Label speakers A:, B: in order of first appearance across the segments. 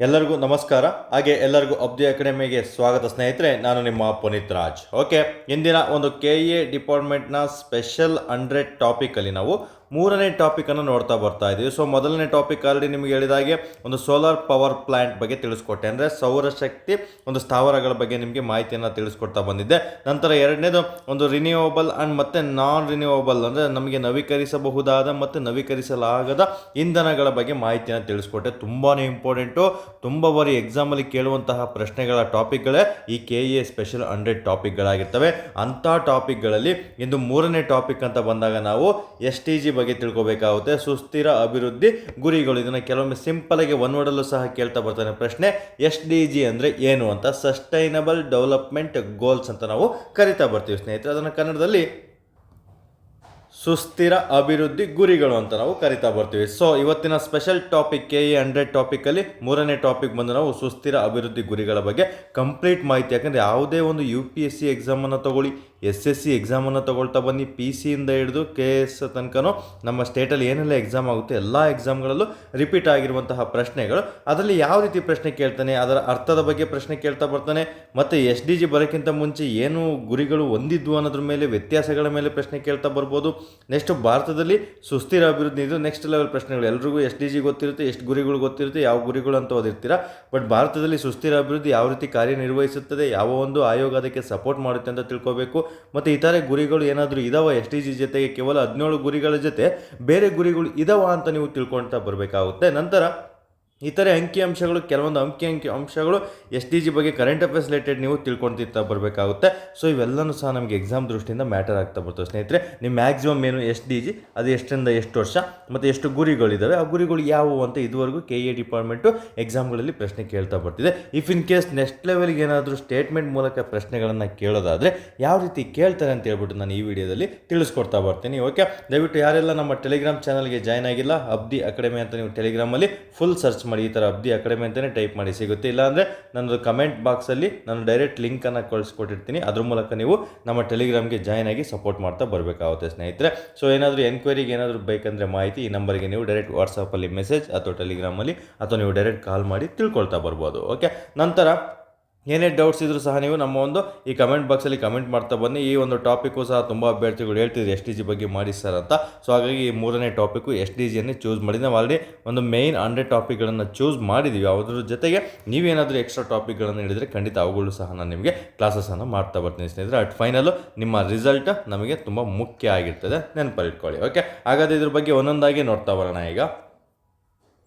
A: ಎಲ್ಲರಿಗೂ ನಮಸ್ಕಾರ. ಹಾಗೆ ಎಲ್ಲರಿಗೂ ಅಬ್ದಿ ಅಕಾಡೆಮಿಗೆ ಸ್ವಾಗತ ಸ್ನೇಹಿತರೆ. ನಾನು ನಿಮ್ಮ ಪುನೀತ್ ರಾಜ್. ಓಕೆ, ಇಂದಿನ ಒಂದು KA ಡಿಪಾರ್ಟ್ಮೆಂಟ್ನ ಸ್ಪೆಷಲ್ 100 ಟಾಪಿಕಲ್ಲಿ ನಾವು ಮೂರನೇ ಟಾಪಿಕನ್ನು ನೋಡ್ತಾ ಬರ್ತಾ ಇದ್ದೀವಿ. ಸೊ ಮೊದಲನೇ ಟಾಪಿಕ್ ಆಲ್ರೆಡಿ ನಿಮಗೆ ಹೇಳಿದಾಗೆ ಒಂದು ಸೋಲಾರ್ ಪವರ್ ಪ್ಲಾಂಟ್ ಬಗ್ಗೆ ತಿಳಿಸ್ಕೊಟ್ಟೆ, ಅಂದರೆ ಸೌರಶಕ್ತಿ ಒಂದು ಸ್ಥಾವರಗಳ ಬಗ್ಗೆ ನಿಮಗೆ ಮಾಹಿತಿಯನ್ನು ತಿಳಿಸ್ಕೊಡ್ತಾ ಬಂದಿದ್ದೆ. ನಂತರ ಎರಡನೇದು ಒಂದು ರಿನ್ಯೂವಬಲ್ ಆ್ಯಂಡ್ ಮತ್ತು ನಾನ್ ರಿನ್ಯೂವಬಲ್, ಅಂದರೆ ನಮಗೆ ನವೀಕರಿಸಬಹುದಾದ ಮತ್ತು ನವೀಕರಿಸಲಾಗದ ಇಂಧನಗಳ ಬಗ್ಗೆ ಮಾಹಿತಿಯನ್ನು ತಿಳಿಸ್ಕೊಟ್ಟೆ. ತುಂಬಾ ಇಂಪಾರ್ಟೆಂಟು, ತುಂಬ ಬಾರಿ ಎಕ್ಸಾಮಲ್ಲಿ ಕೇಳುವಂತಹ ಪ್ರಶ್ನೆಗಳ ಟಾಪಿಕ್ಗಳೇ ಈ KA ಸ್ಪೆಷಲ್ 100 ಟಾಪಿಕ್ಗಳಾಗಿರ್ತವೆ. ಅಂಥ ಟಾಪಿಕ್ಗಳಲ್ಲಿ ಇಂದು ಮೂರನೇ ಟಾಪಿಕ್ ಅಂತ ಬಂದಾಗ ನಾವು SDG ಬಗ್ಗೆ ತಿಳ್ಕೊಬೇಕಾಗುತ್ತೆ. ಸುಸ್ಥಿರ ಅಭಿವೃದ್ಧಿ ಗುರಿಗಳು. ಇದನ್ನು ಕೆಲವೊಮ್ಮೆ ಸಿಂಪಲ್ ಆಗಿ ಒನ್ ವರ್ಡಲ್ಲೂ ಸಹ ಕೇಳ್ತಾ ಬರ್ತಾನೆ ಪ್ರಶ್ನೆ. SDG ಅಂದರೆ ಏನು ಅಂತ, ಸಸ್ಟೈನಬಲ್ ಡೆವಲಪ್ಮೆಂಟ್ ಗೋಲ್ಸ್ ಅಂತ ನಾವು ಕರಿತಾ ಬರ್ತೀವಿ ಸ್ನೇಹಿತರೆ. ಅದನ್ನು ಕನ್ನಡದಲ್ಲಿ ಸುಸ್ಥಿರ ಅಭಿವೃದ್ಧಿ ಗುರಿಗಳು ಅಂತ ನಾವು ಕರಿತಾ ಬರ್ತೀವಿ. ಸೊ ಇವತ್ತಿನ ಸ್ಪೆಷಲ್ ಟಾಪಿಕ್ KA 100 ಟಾಪಿಕಲ್ಲಿ ಮೂರನೇ ಟಾಪಿಕ್ ಬಂದು ನಾವು ಸುಸ್ಥಿರ ಅಭಿವೃದ್ಧಿ ಗುರಿಗಳ ಬಗ್ಗೆ ಕಂಪ್ಲೀಟ್ ಮಾಹಿತಿ. ಯಾಕಂದರೆ ಯಾವುದೇ ಒಂದು UPSC ಎಕ್ಸಾಮನ್ನು ತಗೊಳ್ಳಿ, SSC ಎಕ್ಸಾಮನ್ನು ತಗೊಳ್ತಾ ಬನ್ನಿ, PC ಇಂದ ಹಿಡಿದು KS ತನಕನೂ ನಮ್ಮ ಸ್ಟೇಟಲ್ಲಿ ಏನೆಲ್ಲ ಎಕ್ಸಾಮ್ ಆಗುತ್ತೆ ಎಲ್ಲ ಎಕ್ಸಾಮ್ಗಳಲ್ಲೂ ರಿಪೀಟ್ ಆಗಿರುವಂತಹ ಪ್ರಶ್ನೆಗಳು. ಅದರಲ್ಲಿ ಯಾವ ರೀತಿ ಪ್ರಶ್ನೆ ಕೇಳ್ತಾನೆ, ಅದರ ಅರ್ಥದ ಬಗ್ಗೆ ಪ್ರಶ್ನೆ ಕೇಳ್ತಾ ಬರ್ತಾನೆ, ಮತ್ತು SDG ಬರೋಕ್ಕಿಂತ ಮುಂಚೆ ಏನು ಗುರಿಗಳು ಹೊಂದಿದ್ವು ಅನ್ನೋದ್ರ ಮೇಲೆ, ವ್ಯತ್ಯಾಸಗಳ ಮೇಲೆ ಪ್ರಶ್ನೆ ಕೇಳ್ತಾ ಬರ್ಬೋದು. ನೆಕ್ಸ್ಟ್ ಭಾರತದಲ್ಲಿ ಸುಸ್ಥಿರ ಅಭಿವೃದ್ಧಿ, ಇದು ನೆಕ್ಸ್ಟ್ ಲೆವೆಲ್ ಪ್ರಶ್ನೆಗಳು. ಎಲ್ರಿಗೂ SDG ಗೊತ್ತಿರುತ್ತೆ, ಎಷ್ಟು ಗುರಿಗಳು ಗೊತ್ತಿರುತ್ತೆ, ಯಾವ ಗುರಿಗಳು ಅಂತ ಓದಿರ್ತೀರಾ. ಬಟ್ ಭಾರತದಲ್ಲಿ ಸುಸ್ಥಿರ ಅಭಿವೃದ್ಧಿ ಯಾವ ರೀತಿ ಕಾರ್ಯನಿರ್ವಹಿಸುತ್ತದೆ, ಯಾವ ಒಂದು ಆಯೋಗ ಅದಕ್ಕೆ ಸಪೋರ್ಟ್ ಮಾಡುತ್ತೆ ಅಂತ ತಿಳ್ಕೋಬೇಕು. ಮತ್ತು ಇತರೆ ಗುರಿಗಳು ಏನಾದರೂ ಇದಾವ SDG ಜೊತೆಗೆ, ಕೇವಲ 17 ಗುರಿಗಳ ಜೊತೆ ಬೇರೆ ಗುರಿಗಳು ಇದಾವ ಅಂತ ನೀವು ತಿಳ್ಕೊಳ್ತಾ ಬರಬೇಕಾಗುತ್ತೆ. ನಂತರ ಇತರೆ ಅಂಕಿಅಂಶಗಳು, ಕೆಲವೊಂದು ಅಂಶಗಳು SDG ಬಗ್ಗೆ ಕರೆಂಟ್ ಅಫೇರ್ಸ್ ರಿಲೇಟೆಡ್ ನೀವು ತಿಳ್ಕೊಳ್ತಿರ್ತಾ ಬರಬೇಕಾಗುತ್ತೆ. ಸೊ ಇವೆಲ್ಲನೂ ಸಹ ನಮಗೆ ಎಕ್ಸಾಮ್ ದೃಷ್ಟಿಯಿಂದ ಮ್ಯಾಟರ್ ಆಗ್ತಾ ಬರ್ತವೆ ಸ್ನೇಹಿತರೆ. ನಿಮ್ಮ ಮ್ಯಾಕ್ಸಿಮಮ್ ಏನು SDG, ಅದು ಎಷ್ಟರಿಂದ ಎಷ್ಟು ವರ್ಷ ಮತ್ತು ಎಷ್ಟು ಗುರಿಗಳಿದ್ದಾವೆ, ಆ ಗುರಿಗಳು ಯಾವುವು ಅಂತ ಇದುವರೆಗೂ KA ಡಿಪಾರ್ಟ್ಮೆಂಟು ಎಕ್ಸಾಮ್ಗಳಲ್ಲಿ ಪ್ರಶ್ನೆ ಕೇಳ್ತಾ ಬರ್ತಿದೆ. ಇಫ್ ಇನ್ ಕೇಸ್ ನೆಕ್ಸ್ಟ್ ಲೆವೆಲ್ಗೆ ಏನಾದರೂ ಸ್ಟೇಟ್ಮೆಂಟ್ ಮೂಲಕ ಪ್ರಶ್ನೆಗಳನ್ನು ಕೇಳೋದಾದರೆ ಯಾವ ರೀತಿ ಕೇಳ್ತಾರೆ ಅಂತ ಹೇಳ್ಬಿಟ್ಟು ನಾನು ಈ ವಿಡಿಯೋದಲ್ಲಿ ತಿಳಿಸ್ಕೊಡ್ತಾ ಬರ್ತೀನಿ. ಓಕೆ, ದಯವಿಟ್ಟು ಯಾರೆಲ್ಲ ನಮ್ಮ ಟೆಲಿಗ್ರಾಮ್ ಚಾನಲ್ಗೆ ಜಾಯ್ನ್ ಆಗಿಲ್ಲ, ಅಬ್ದಿ ಅಕಾಡೆಮಿ ಅಂತ ನೀವು ಟೆಲಿಗ್ರಾಮಲ್ಲಿ ಫುಲ್ ಸರ್ಚ್ ಮಾಡಿ, ಈ ಥರ ಅಬ್ದಿ ಅಕಾಡೆಮಿ ಅಂತಲೇ ಟೈಪ್ ಮಾಡಿ ಸಿಗುತ್ತೆ. ಇಲ್ಲಾಂದರೆ ನನ್ನದು ಕಮೆಂಟ್ ಬಾಕ್ಸಲ್ಲಿ ನಾನು ಡೈರೆಕ್ಟ್ ಲಿಂಕನ್ನು ಕಳಿಸ್ಕೊಟ್ಟಿರ್ತೀನಿ, ಅದ್ರ ಮೂಲಕ ನೀವು ನಮ್ಮ ಟೆಲಿಗ್ರಾಮ್ಗೆ ಜಾಯ್ನ್ ಆಗಿ ಸಪೋರ್ಟ್ ಮಾಡ್ತಾ ಬರಬೇಕಾಗುತ್ತೆ ಸ್ನೇಹಿತರೆ. ಸೊ ಏನಾದರೂ ಎನ್ಕ್ವೈರಿಗೆ ಏನಾದರೂ ಬೇಕಂದರೆ ಮಾಹಿತಿ, ಈ ನಂಬರ್ಗೆ ನೀವು ಡೈರೆಕ್ಟ್ ವಾಟ್ಸಪ್ಪಲ್ಲಿ ಮೆಸೇಜ್ ಅಥವಾ ಟೆಲಿಗ್ರಾಮಲ್ಲಿ ಅಥವಾ ನೀವು ಡೈರೆಕ್ಟ್ ಕಾಲ್ ಮಾಡಿ ತಿಳ್ಕೊಳ್ತಾ ಬರ್ಬೋದು. ಓಕೆ, ನಂತರ ಏನೇ ಡೌಟ್ಸ್ ಇದ್ದರೂ ಸಹ ನೀವು ನಮ್ಮ ಒಂದು ಈ ಕಮೆಂಟ್ ಬಾಕ್ಸಲ್ಲಿ ಕಮೆಂಟ್ ಮಾಡ್ತಾ ಬನ್ನಿ. ಈ ಒಂದು ಟಾಪಿಕ್ಕು ಸಹ ತುಂಬ ಅಭ್ಯರ್ಥಿಗಳು ಹೇಳ್ತಿದ್ರು SDG ಬಗ್ಗೆ ಮಾಡಿ ಸರ್ ಅಂತ. ಸೊ ಹಾಗಾಗಿ ಈ ಮೂರನೇ ಟಾಪಿಕ್ಕು SDGಯನ್ನೇ ಚೂಸ್ ಮಾಡಿ, ನಾವು ಆಲ್ರೆಡಿ ಒಂದು ಮೇಯ್ನ್ 100 ಟಾಪಿಕ್ಗಳನ್ನು ಚೂಸ್ ಮಾಡಿದ್ದೀವಿ. ಅದ್ರ ಜೊತೆಗೆ ನೀವೇನಾದರೂ ಎಕ್ಸ್ಟ್ರಾ ಟಾಪಿಕ್ಗಳನ್ನು ಹೇಳಿದರೆ ಖಂಡಿತ ಅವುಗಳು ಸಹ ನಾನು ನಿಮಗೆ ಕ್ಲಾಸಸನ್ನು ಮಾಡ್ತಾ ಬರ್ತೀನಿ ಸ್ನೇಹಿತರೆ. ಅಟ್ ಫೈನಲು ನಿಮ್ಮ ರಿಸಲ್ಟ್ ನಮಗೆ ತುಂಬ ಮುಖ್ಯ ಆಗಿರ್ತದೆ, ನೆನಪಲ್ಲಿಟ್ಕೊಳ್ಳಿ. ಓಕೆ, ಹಾಗಾದರೆ ಇದ್ರ ಬಗ್ಗೆ ಒಂದೊಂದಾಗಿ ನೋಡ್ತಾ ಬರೋಣ ಈಗ.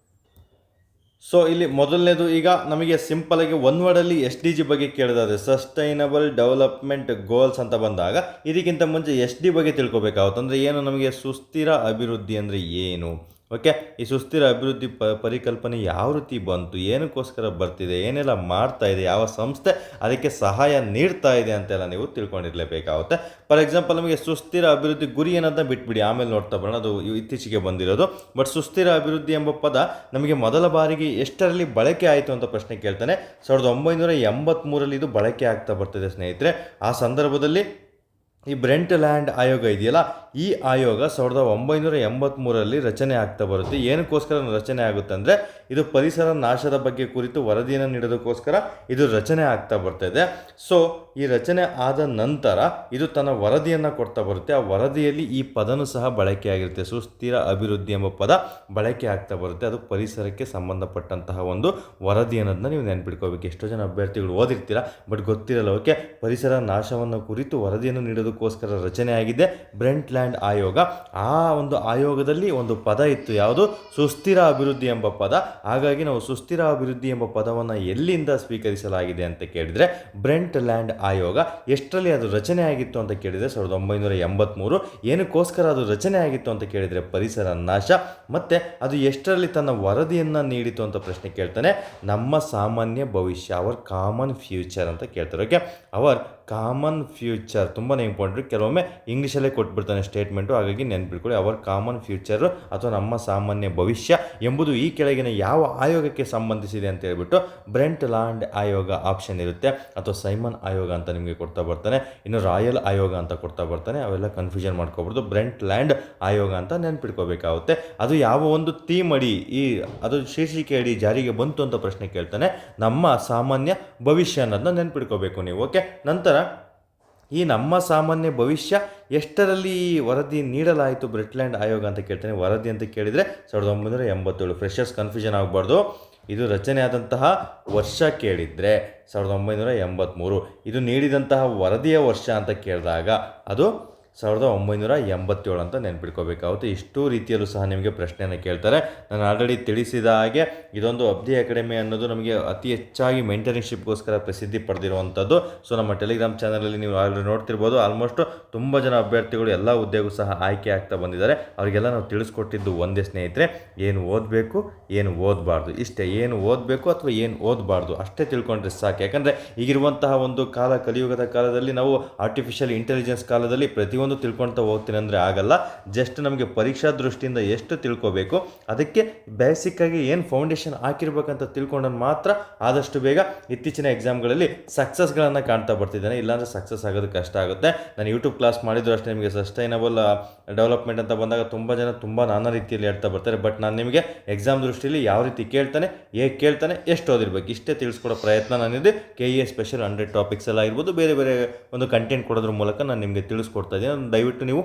A: ಸೊ ಇಲ್ಲಿ ಮೊದಲನೇದು, ಈಗ ನಮಗೆ ಸಿಂಪಲಾಗಿ ಒನ್ ವರ್ಡಲ್ಲಿ SDG ಬಗ್ಗೆ ಕೇಳಿದಾದ್ರೆ ಸಸ್ಟೈನಬಲ್ ಡೆವಲಪ್ಮೆಂಟ್ ಗೋಲ್ಸ್ ಅಂತ ಬಂದಾಗ ಇದಕ್ಕಿಂತ ಮುಂಚೆ SD ಬಗ್ಗೆ ತಿಳ್ಕೊಬೇಕಾಗುತ್ತೆ. ಅಂದರೆ ಏನು, ನಮಗೆ ಸುಸ್ಥಿರ ಅಭಿವೃದ್ಧಿ ಅಂದರೆ ಏನು, ಓಕೆ, ಈ ಸುಸ್ಥಿರ ಅಭಿವೃದ್ಧಿ ಪರಿಕಲ್ಪನೆ ಯಾವ ರೀತಿ ಬಂತು, ಏನಕ್ಕೋಸ್ಕರ ಬರ್ತಿದೆ, ಏನೆಲ್ಲ ಮಾಡ್ತಾ ಇದೆ, ಯಾವ ಸಂಸ್ಥೆ ಅದಕ್ಕೆ ಸಹಾಯ ನೀಡ್ತಾ ಇದೆ ಅಂತೆಲ್ಲ ನೀವು ತಿಳ್ಕೊಂಡಿರಲೇಬೇಕಾಗುತ್ತೆ. ಫಾರ್ ಎಕ್ಸಾಂಪಲ್, ನಮಗೆ ಸುಸ್ಥಿರ ಅಭಿವೃದ್ಧಿ ಗುರಿ ಏನಂತ ಬಿಟ್ಬಿಡಿ, ಆಮೇಲೆ ನೋಡ್ತಾ ಬರೋಣ, ಅದು ಇತ್ತೀಚೆಗೆ ಬಂದಿರೋದು. ಬಟ್ ಸುಸ್ಥಿರ ಅಭಿವೃದ್ಧಿ ಎಂಬ ಪದ ನಮಗೆ ಮೊದಲ ಬಾರಿಗೆ ಎಷ್ಟರಲ್ಲಿ ಬಳಕೆ ಆಯಿತು ಅಂತ ಪ್ರಶ್ನೆ ಕೇಳ್ತಾನೆ. 1983ರಲ್ಲಿ ಇದು ಬಳಕೆ ಆಗ್ತಾ ಬರ್ತಿದೆ ಸ್ನೇಹಿತರೆ. ಆ ಸಂದರ್ಭದಲ್ಲಿ ಈ ಬ್ರೆಂಟ್ ಲ್ಯಾಂಡ್ ಆಯೋಗ ಇದೆಯಲ್ಲ, ಈ ಆಯೋಗ 1983ರಲ್ಲಿ ರಚನೆ ಆಗ್ತಾ ಬರುತ್ತೆ. ಏನಕ್ಕೋಸ್ಕರ ರಚನೆ ಆಗುತ್ತೆ ಅಂದರೆ ಇದು ಪರಿಸರ ನಾಶದ ಬಗ್ಗೆ ಕುರಿತು ವರದಿಯನ್ನು ನೀಡೋದಕ್ಕೋಸ್ಕರ ಇದು ರಚನೆ ಆಗ್ತಾ ಬರ್ತಾಯಿದೆ. ಸೊ ಈ ರಚನೆ ಆದ ನಂತರ ಇದು ತನ್ನ ವರದಿಯನ್ನು ಕೊಡ್ತಾ ಬರುತ್ತೆ. ಆ ವರದಿಯಲ್ಲಿ ಈ ಪದನೂ ಸಹ ಬಳಕೆಯಾಗಿರುತ್ತೆ. ಸುಸ್ಥಿರ ಅಭಿವೃದ್ಧಿ ಎಂಬ ಪದ ಬಳಕೆ ಆಗ್ತಾ ಬರುತ್ತೆ. ಅದು ಪರಿಸರಕ್ಕೆ ಸಂಬಂಧಪಟ್ಟಂತಹ ಒಂದು ವರದಿ ಅನ್ನೋದನ್ನ ನೀವು ನೆನ್ಪಿಟ್ಕೋಬೇಕು. ಎಷ್ಟೋ ಜನ ಅಭ್ಯರ್ಥಿಗಳು ಓದಿರ್ತೀರ ಬಟ್ ಗೊತ್ತಿರಲ್ಲ. ಓಕೆ, ಪರಿಸರ ನಾಶವನ್ನು ಕುರಿತು ವರದಿಯನ್ನು ನೀಡೋದಕ್ಕೋಸ್ಕರ ರಚನೆ ಆಗಿದೆ ಬ್ರೆಂಟ್ ಲ್ಯಾಂಡ್ ಆಯೋಗ. ಆ ಒಂದು ಆಯೋಗದಲ್ಲಿ ಒಂದು ಪದ ಇತ್ತು, ಯಾವುದು, ಸುಸ್ಥಿರ ಅಭಿವೃದ್ಧಿ ಎಂಬ ಪದ. ಹಾಗಾಗಿ ನಾವು ಸುಸ್ಥಿರ ಅಭಿವೃದ್ಧಿ ಎಂಬ ಪದವನ್ನು ಎಲ್ಲಿಂದ ಸ್ವೀಕರಿಸಲಾಗಿದೆ ಅಂತ ಕೇಳಿದರೆ ಬ್ರೆಂಟ್ ಲ್ಯಾಂಡ್ ಆಯೋಗ. ಎಷ್ಟರಲ್ಲಿ ಅದು ರಚನೆ ಆಗಿತ್ತು ಅಂತ ಕೇಳಿದರೆ 1983. ಏನಕ್ಕೋಸ್ಕರ ಅದು ರಚನೆ ಆಗಿತ್ತು ಅಂತ ಕೇಳಿದರೆ ಪರಿಸರ ನಾಶ. ಮತ್ತು ಅದು ಎಷ್ಟರಲ್ಲಿ ತನ್ನ ವರದಿಯನ್ನು ನೀಡಿತು ಅಂತ ಪ್ರಶ್ನೆ ಕೇಳ್ತಾನೆ. ನಮ್ಮ ಸಾಮಾನ್ಯ ಭವಿಷ್ಯ, ಅವರ್ ಕಾಮನ್ ಫ್ಯೂಚರ್ ಅಂತ ಕೇಳ್ತಾರೆ. ಓಕೆ, ಅವರ್ ಕಾಮನ್ ಫ್ಯೂಚರ್ ತುಂಬಾ ಇಂಪಾರ್ಟೆಂಟ್. ಕೆಲವೊಮ್ಮೆ ಇಂಗ್ಲೀಷಲ್ಲೇ ಕೊಟ್ಬಿಡ್ತಾನೆ ಸ್ಟೇಟ್ಮೆಂಟು, ಹಾಗಾಗಿ ನೆನ್ಪಿಟ್ಕೊಳ್ಳಿ. ಅವರ್ ಕಾಮನ್ ಫ್ಯೂಚರ್ ಅಥವಾ ನಮ್ಮ ಸಾಮಾನ್ಯ ಭವಿಷ್ಯ ಎಂಬುದು ಈ ಕೆಳಗಿನ ಯಾವ ಆಯೋಗಕ್ಕೆ ಸಂಬಂಧಿಸಿದೆ ಅಂತ ಹೇಳ್ಬಿಟ್ಟು ಬ್ರೆಂಟ್ ಲ್ಯಾಂಡ್ ಆಯೋಗ ಆಪ್ಷನ್ ಇರುತ್ತೆ, ಅಥವಾ ಸೈಮನ್ ಆಯೋಗ ಅಂತ ನಿಮಗೆ ಕೊಡ್ತಾ ಬರ್ತಾನೆ, ಇನ್ನು ರಾಯಲ್ ಆಯೋಗ ಅಂತ ಕೊಡ್ತಾ ಬರ್ತಾನೆ. ಅವೆಲ್ಲ ಕನ್ಫ್ಯೂಷನ್ ಮಾಡ್ಕೋಬಾರ್ದು. ಬ್ರೆಂಟ್ ಲ್ಯಾಂಡ್ ಆಯೋಗ ಅಂತ ನೆನ್ಪಿಟ್ಕೋಬೇಕಾಗುತ್ತೆ. ಅದು ಯಾವ ಒಂದು ಥೀಮ್ ಅಡಿ ಅದು ಶೀರ್ಷಿಕೆ ಅಡಿ ಜಾರಿಗೆ ಬಂತು ಅಂತ ಪ್ರಶ್ನೆ ಕೇಳ್ತಾನೆ. ನಮ್ಮ ಸಾಮಾನ್ಯ ಭವಿಷ್ಯ ಅನ್ನೋದನ್ನ ನೆನ್ಪಿಟ್ಕೋಬೇಕು ನೀವು. ಓಕೆ, ನಂತರ ಈ ನಮ್ಮ ಸಾಮಾನ್ಯ ಭವಿಷ್ಯ ಎಷ್ಟರಲ್ಲಿ ವರದಿ ನೀಡಲಾಯಿತು ಬ್ರೆಟ್ಲ್ಯಾಂಡ್ ಆಯೋಗ ಅಂತ ಕೇಳ್ತಾನೆ. ವರದಿ ಅಂತ ಕೇಳಿದರೆ 1987. ಫ್ರೆಷರ್ಸ್ ಕನ್ಫ್ಯೂಷನ್ ಆಗಬಾರ್ದು. ಇದು ರಚನೆ ಆದಂತಹ ವರ್ಷ ಕೇಳಿದರೆ 1983. ಇದು ನೀಡಿದಂತಹ ವರದಿಯ ವರ್ಷ ಅಂತ ಕೇಳಿದಾಗ ಅದು 1987 ಅಂತ ನೆನ್ಪಿಟ್ಕೋಬೇಕಾಗುತ್ತೆ. ಇಷ್ಟು ರೀತಿಯಲ್ಲೂ ಸಹ ನಿಮಗೆ ಪ್ರಶ್ನೆಯನ್ನು ಕೇಳ್ತಾರೆ. ನಾನು ಆಲ್ರೆಡಿ ತಿಳಿಸಿದ ಹಾಗೆ ಇದೊಂದು ಅಬ್ದಿ ಅಕಾಡೆಮಿ ಅನ್ನೋದು ನಮಗೆ ಅತಿ ಹೆಚ್ಚಾಗಿ ಮೆಂಟರ್ಶಿಪ್ಗೋಸ್ಕರ ಪ್ರಸಿದ್ಧಿ ಪಡೆದಿರುವಂಥದ್ದು. ಸೊ ನಮ್ಮ ಟೆಲಿಗ್ರಾಮ್ ಚಾನಲಲ್ಲಿ ನೀವು ಆಲ್ರೆಡಿ ನೋಡ್ತಿರ್ಬೋದು. ಆಲ್ಮೋಸ್ಟ್ ತುಂಬ ಜನ ಅಭ್ಯರ್ಥಿಗಳು ಎಲ್ಲ ಹುದ್ದೆಗೂ ಸಹ ಆಯ್ಕೆ ಆಗ್ತಾ ಬಂದಿದ್ದಾರೆ. ಅವರಿಗೆಲ್ಲ ನಾವು ತಿಳಿಸ್ಕೊಟ್ಟಿದ್ದು ಒಂದೇ ಸ್ನೇಹಿತರೆ, ಏನು ಓದಬೇಕು ಏನು ಓದಬಾರ್ದು, ಇಷ್ಟೇ. ಏನು ಓದಬೇಕು ಅಥವಾ ಏನು ಓದಬಾರ್ದು ಅಷ್ಟೇ ತಿಳ್ಕೊಂಡ್ರೆ ಸಾಕು. ಯಾಕಂದರೆ ಈಗಿರುವಂತಹ ಒಂದು ಕಲಿಯುಗದ ಕಾಲದಲ್ಲಿ ನಾವು ಆರ್ಟಿಫಿಷಿಯಲ್ ಇಂಟೆಲಿಜೆನ್ಸ್ ಕಾಲದಲ್ಲಿ ಪ್ರತಿಯೊಂದು ತಿಳ್ಕೊಳ್ತಾ ಹೋಗ್ತೀನಿ ಅಂದರೆ ಆಗಲ್ಲ. ಜಸ್ಟ್ ನಮಗೆ ಪರೀಕ್ಷಾ ದೃಷ್ಟಿಯಿಂದ ಎಷ್ಟು ತಿಳ್ಕೋಬೇಕು, ಅದಕ್ಕೆ ಬೇಸಿಕ್ಕಾಗಿ ಏನು ಫೌಂಡೇಶನ್ ಹಾಕಿರ್ಬೇಕಂತ ತಿಳ್ಕೊಂಡ್ರೆ ಮಾತ್ರ ಆದಷ್ಟು ಬೇಗ ಇತ್ತೀಚಿನ ಎಕ್ಸಾಮ್ಗಳಲ್ಲಿ ಸಕ್ಸಸ್ಗಳನ್ನು ಕಾಣ್ತಾ ಬರ್ತಿದ್ದಾನೆ. ಇಲ್ಲಾಂದರೆ ಸಕ್ಸಸ್ ಆಗೋದು ಕಷ್ಟ ಆಗುತ್ತೆ. ನಾನು ಯೂಟ್ಯೂಬ್ ಕ್ಲಾಸ್ ಮಾಡಿದ್ರು ಅಷ್ಟೇ. ನಿಮಗೆ ಸಸ್ಟೈನಬಲ್ ಡೆವಲಪ್ಮೆಂಟ್ ಅಂತ ಬಂದಾಗ ತುಂಬ ಜನ ತುಂಬ ನಾನಾ ರೀತಿಯಲ್ಲಿ ಹೇಳ್ತಾ ಬರ್ತಾರೆ. ಬಟ್ ನಾನು ನಿಮಗೆ ಎಕ್ಸಾಮ್ ದೃಷ್ಟಿಯಲ್ಲಿ ಯಾವ ರೀತಿ ಕೇಳ್ತಾನೆ, ಹೇಗೆ ಕೇಳ್ತಾನೆ, ಎಷ್ಟು ಓದಿರ್ಬೇಕು ಇಷ್ಟೇ ತಿಳಿಸ್ಕೊಡೋ ಪ್ರಯತ್ನ ನಾನಿದೆ. KE ಸ್ಪೆಷಲ್ 100 ಟಾಪಿಕ್ಸ್ ಎಲ್ಲ ಇರ್ಬೋದು, ಬೇರೆ ಬೇರೆ ಒಂದು ಕಂಟೆಂಟ್ ಕೊಡೋದ್ರ ಮೂಲಕ ನಾನು ನಿಮಗೆ ತಿಳಿಸ್ಕೊಡ್ತಾ ಇದ್ದೀನಿ. ದಯವಿಟ್ಟು ನೀವು